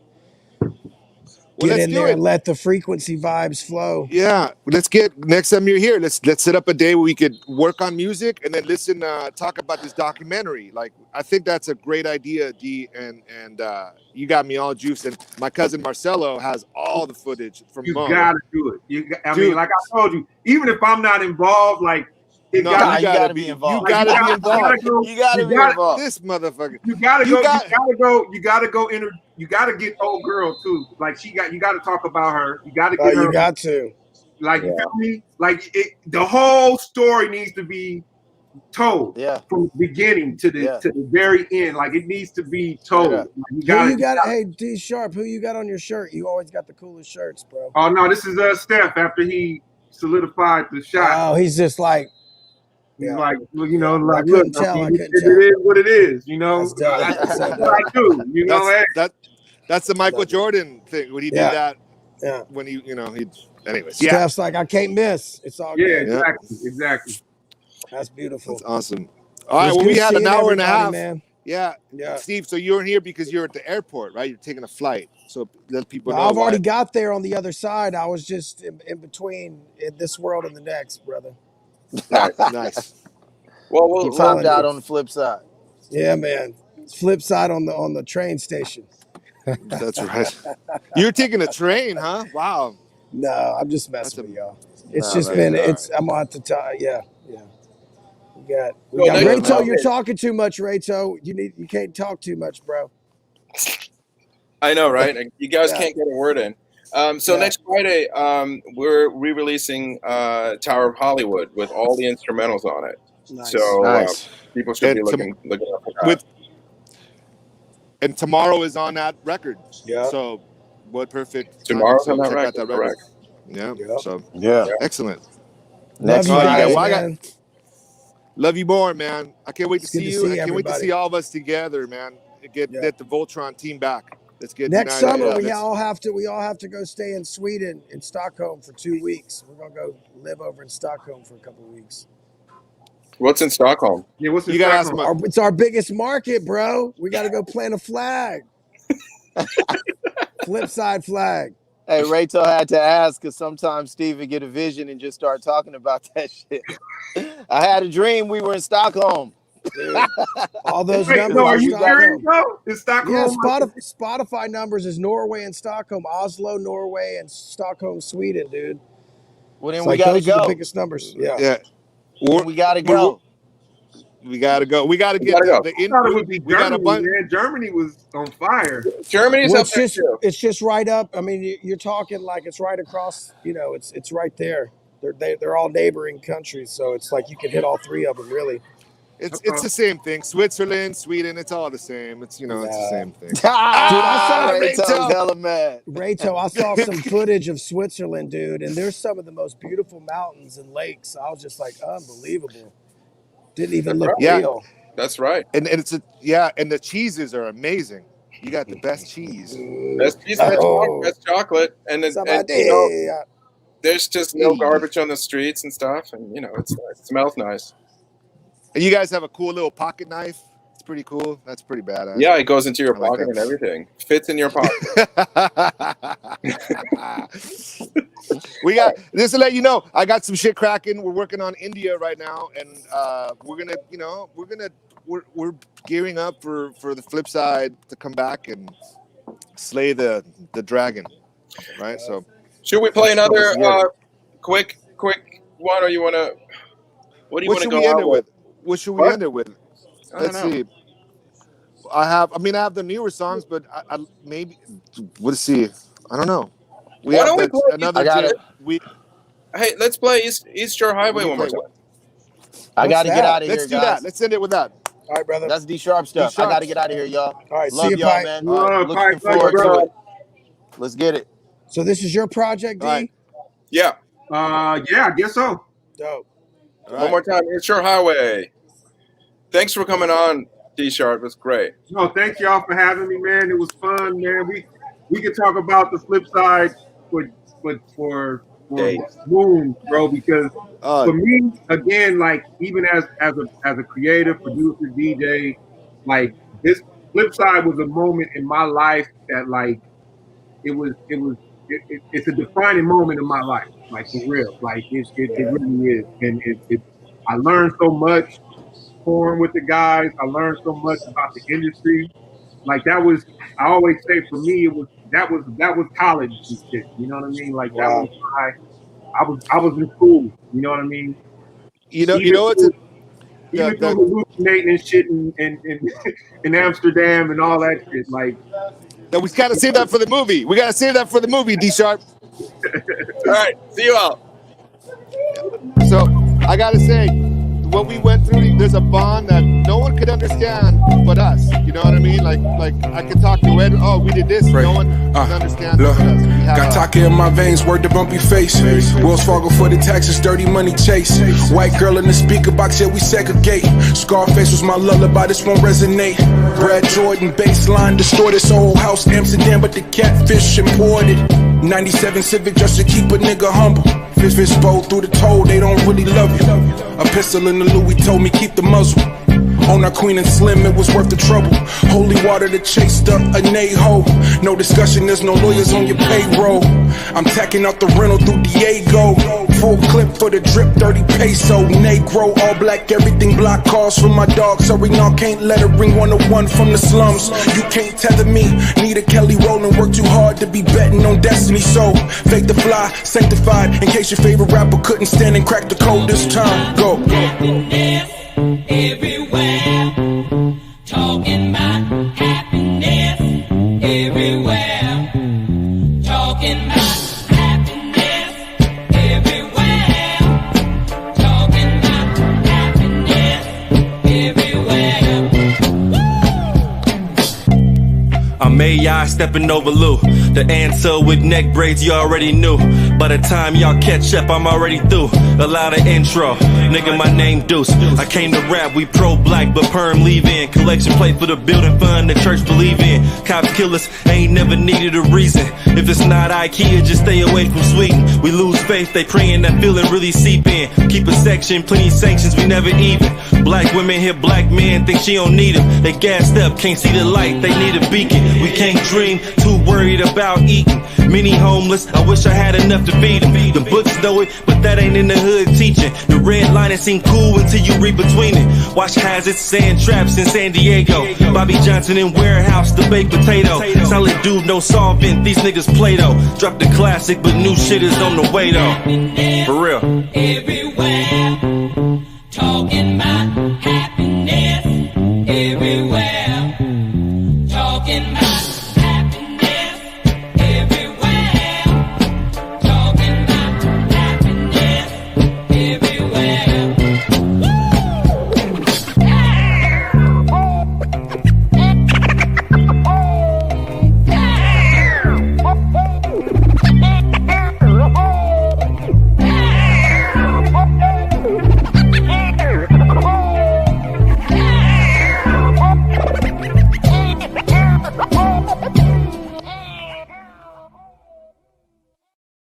get let's in do there it. and let the frequency vibes flow. Yeah, let's get next time you're here. Let's set up a day where we could work on music and then listen, talk about this documentary. Like, I think that's a great idea, D. And you got me all juiced. And my cousin Marcelo has all the footage from. You Mo. gotta do it. I mean, like I told you, even if I'm not involved, like you gotta be involved. You gotta be involved. You gotta be involved. This motherfucker. You gotta get old girl too. Like you gotta talk about her. You gotta get her. You got to. Like you feel me? Like the whole story needs to be told. Yeah. From the beginning to the very end. Like it needs to be told. Like, Hey, D Sharp, who you got on your shirt? You always got the coolest shirts, bro. Oh no, this is Steph after he solidified the shot. Oh, he's just like. He's like, you know, like, I couldn't tell. it is what it is, you know. That's dope. That's what I do, you know. That's the Michael Jordan thing when he did that. Yeah. When he, you know, anyways. Steph's like, I can't miss. It's all good. Exactly. That's beautiful. That's awesome. All right, well, we had an hour and a half. Man. Yeah. Steve, so you're here because you're at the airport, right? You're taking a flight. So let people know. I've already got there on the other side. I was just in between in this world and the next, brother. Nice. Well, he popped out on the flip side. Yeah, man. It's Flipsyde on the train station. That's right. You're taking a train, huh? Wow. No, I'm just messing with y'all. It's Nah, just man, been. it's all It's. I'm on the time. Yeah. We got Well, next Rayto. Friday- You're talking too much, Rayto. You can't talk too much, bro. I know, right? You guys Yeah. can't get a word in. So Yeah. next Friday, we're re-releasing Tower of Hollywood with all the instrumentals on it. Nice. So Nice. people should be And looking out for that. And tomorrow is on that record. Yeah. So what perfect timing. Tomorrow's So on that check record. out that record. Correct. Yeah. Yep. So Yeah. excellent. Next Love you Friday. guys, Well, man. Love you more, man. I can't wait It's to good see to you. see I can't wait to everybody. see all of us together, man. Get the Voltron team back. Let's get Next united. summer, Let's- we all have to go stay in Sweden, in Stockholm for 2 weeks. We're gonna go live over in Stockholm for a couple of weeks. What's in Stockholm? Yeah, what's You gotta ask Stockholm? my- It's our biggest market, bro. We got to go plant a flag. Flipside flag. Hey, Rayto had to ask because sometimes Steve would get a vision and just start talking about that shit. I had a dream we were in Stockholm. Dude, all those Wait, numbers no, are in you Stockholm. serious, bro? Is Yeah, Stockholm? Spotify numbers is Norway and Stockholm, Oslo, Norway, and Stockholm, Sweden, dude. Well, then It's we like gotta those are the go. biggest numbers. Yeah. Yeah. Then we gotta go. We gotta go. We gotta We get gotta go. the I thought it would be we got a Germany, bunch. man. Germany was on fire. Germany's Well, up there too. it's just right up. I mean, you're talking like it's right across. It's right there. They're all neighboring countries, so it's like you can hit all three of them, really. It's the same thing. Switzerland, Sweden, it's all the same. It's it's the same thing. Dude, I saw Rayto's hella mad. Rayto, I saw some footage of Switzerland, dude, and there's some of the most beautiful mountains and lakes. I was just like, unbelievable. Didn't even look Yeah. real. That's right. And and the cheeses are amazing. You got the best cheese. Best cheese, best chocolate, and there's just no garbage on the streets and stuff, and it smells nice. And you guys have a cool little pocket knife. It's pretty cool. That's pretty badass. Yeah, it goes into your I like pocket that. and everything. Fits in your pocket. We got just to let you know, I got some shit cracking. We're working on India right now, and we're gearing up for the Flipsyde to come back and slay the dragon, right? So, should we play another quick one, or you want to? What do you want to go end out it with? What should we end it with? I don't Let's know. see. I have the newer songs, but I maybe let's see. I don't know. Why don't we play another? Hey, let's play East Shore Highway one more time. I got to get out of here, Let's do guys. that. Let's end it with that. All right, brother. That's Dsharp stuff. Dsharp. I got to get out of here, y'all. All right, Love see you, y'all, Pipe. man. Love, Looking Pipe, forward bro. to it. Let's get it. So this is your project, D? All right. Yeah. Yeah, I guess so. Dope. One more time, East Shore Highway. Thanks for coming on, Dsharp. It was great. No, thank y'all for having me, man. It was fun, man. We could talk about the Flipsyde for moons, bro. Because for me, again, like even as a creative producer, DJ, like this Flipsyde was a moment in my life that like it's a defining moment in my life, like for real. Like it really is, and I learned so much touring with the guys. I learned so much about the industry. Like that was, I always say for me, that was college and shit. You know what I mean? Like that was I was in school. You know what I mean? Even through hallucinating and shit in Amsterdam and all that shit. Like, no, we gotta save that for the movie. We gotta save that for the movie, Dsharp. All right, see you all. So I gotta say, what we went through, there's a bond that no one could understand but us. You know what I mean? Like I could talk to Ed. Oh, we did this. No one can understand Look, but us. got Taka in my veins, word to bumpy face. Wells Fargo for the taxes, dirty money chase. White girl in the speaker box, yeah, we segregate. Scarface was my lullaby, this won't resonate. Brad Jordan, baseline, distorted, this whole house, Amsterdam, but the catfish imported. 97 Civic just to keep a nigga humble. Fish bowl through the toll, they don't really love you. A pistol in the Louis told me keep the muzzle. On our queen and slim, it was worth the trouble. Holy water that chased up a nay-ho. No discussion, there's no lawyers on your payroll. I'm tacking out the rental through Diego. Full clip for the drip, 30 peso. Negro, all black, everything block calls from my dog. Sorry, no, can't let her bring 101 from the slums. You can't tether me. Need a Kelly Rowland, work too hard to be betting on destiny. So, fake the fly, sanctified. In case your favorite rapper couldn't stand and crack the code this time. Go. Happiness everywhere. Talking about happiness everywhere. Talking about happiness everywhere. Talking about happiness everywhere. I'm AI stepping over Lou. The answer with neck braids you already knew. By the time y'all catch up, I'm already through. A lot of intro, nigga, my name Deuce. I came to rap, we pro-black, but perm leave in. Collection plate for the building fund the church believe in. Cop killers ain't never needed a reason. If it's not IKEA, just stay away from Sweden. We lose faith, they praying that feeling really seep in. Keep a section, plenty sanctions, we never even. Black women hear black men, think she don't need them. They gassed up, can't see the light, they need a beacon. We can't dream, too worried about eating. Many homeless, I wish I had enough to feed them. The books know it, but that ain't in the hood teaching. The red line seem cool until you read between it. Watch hazards, sand traps in San Diego. Bobby Johnson in warehouse, the baked potato. Solid dude, no solvent, these niggas Play-Doh. Drop the classic, but new shit is on the way though. For real. Everywhere.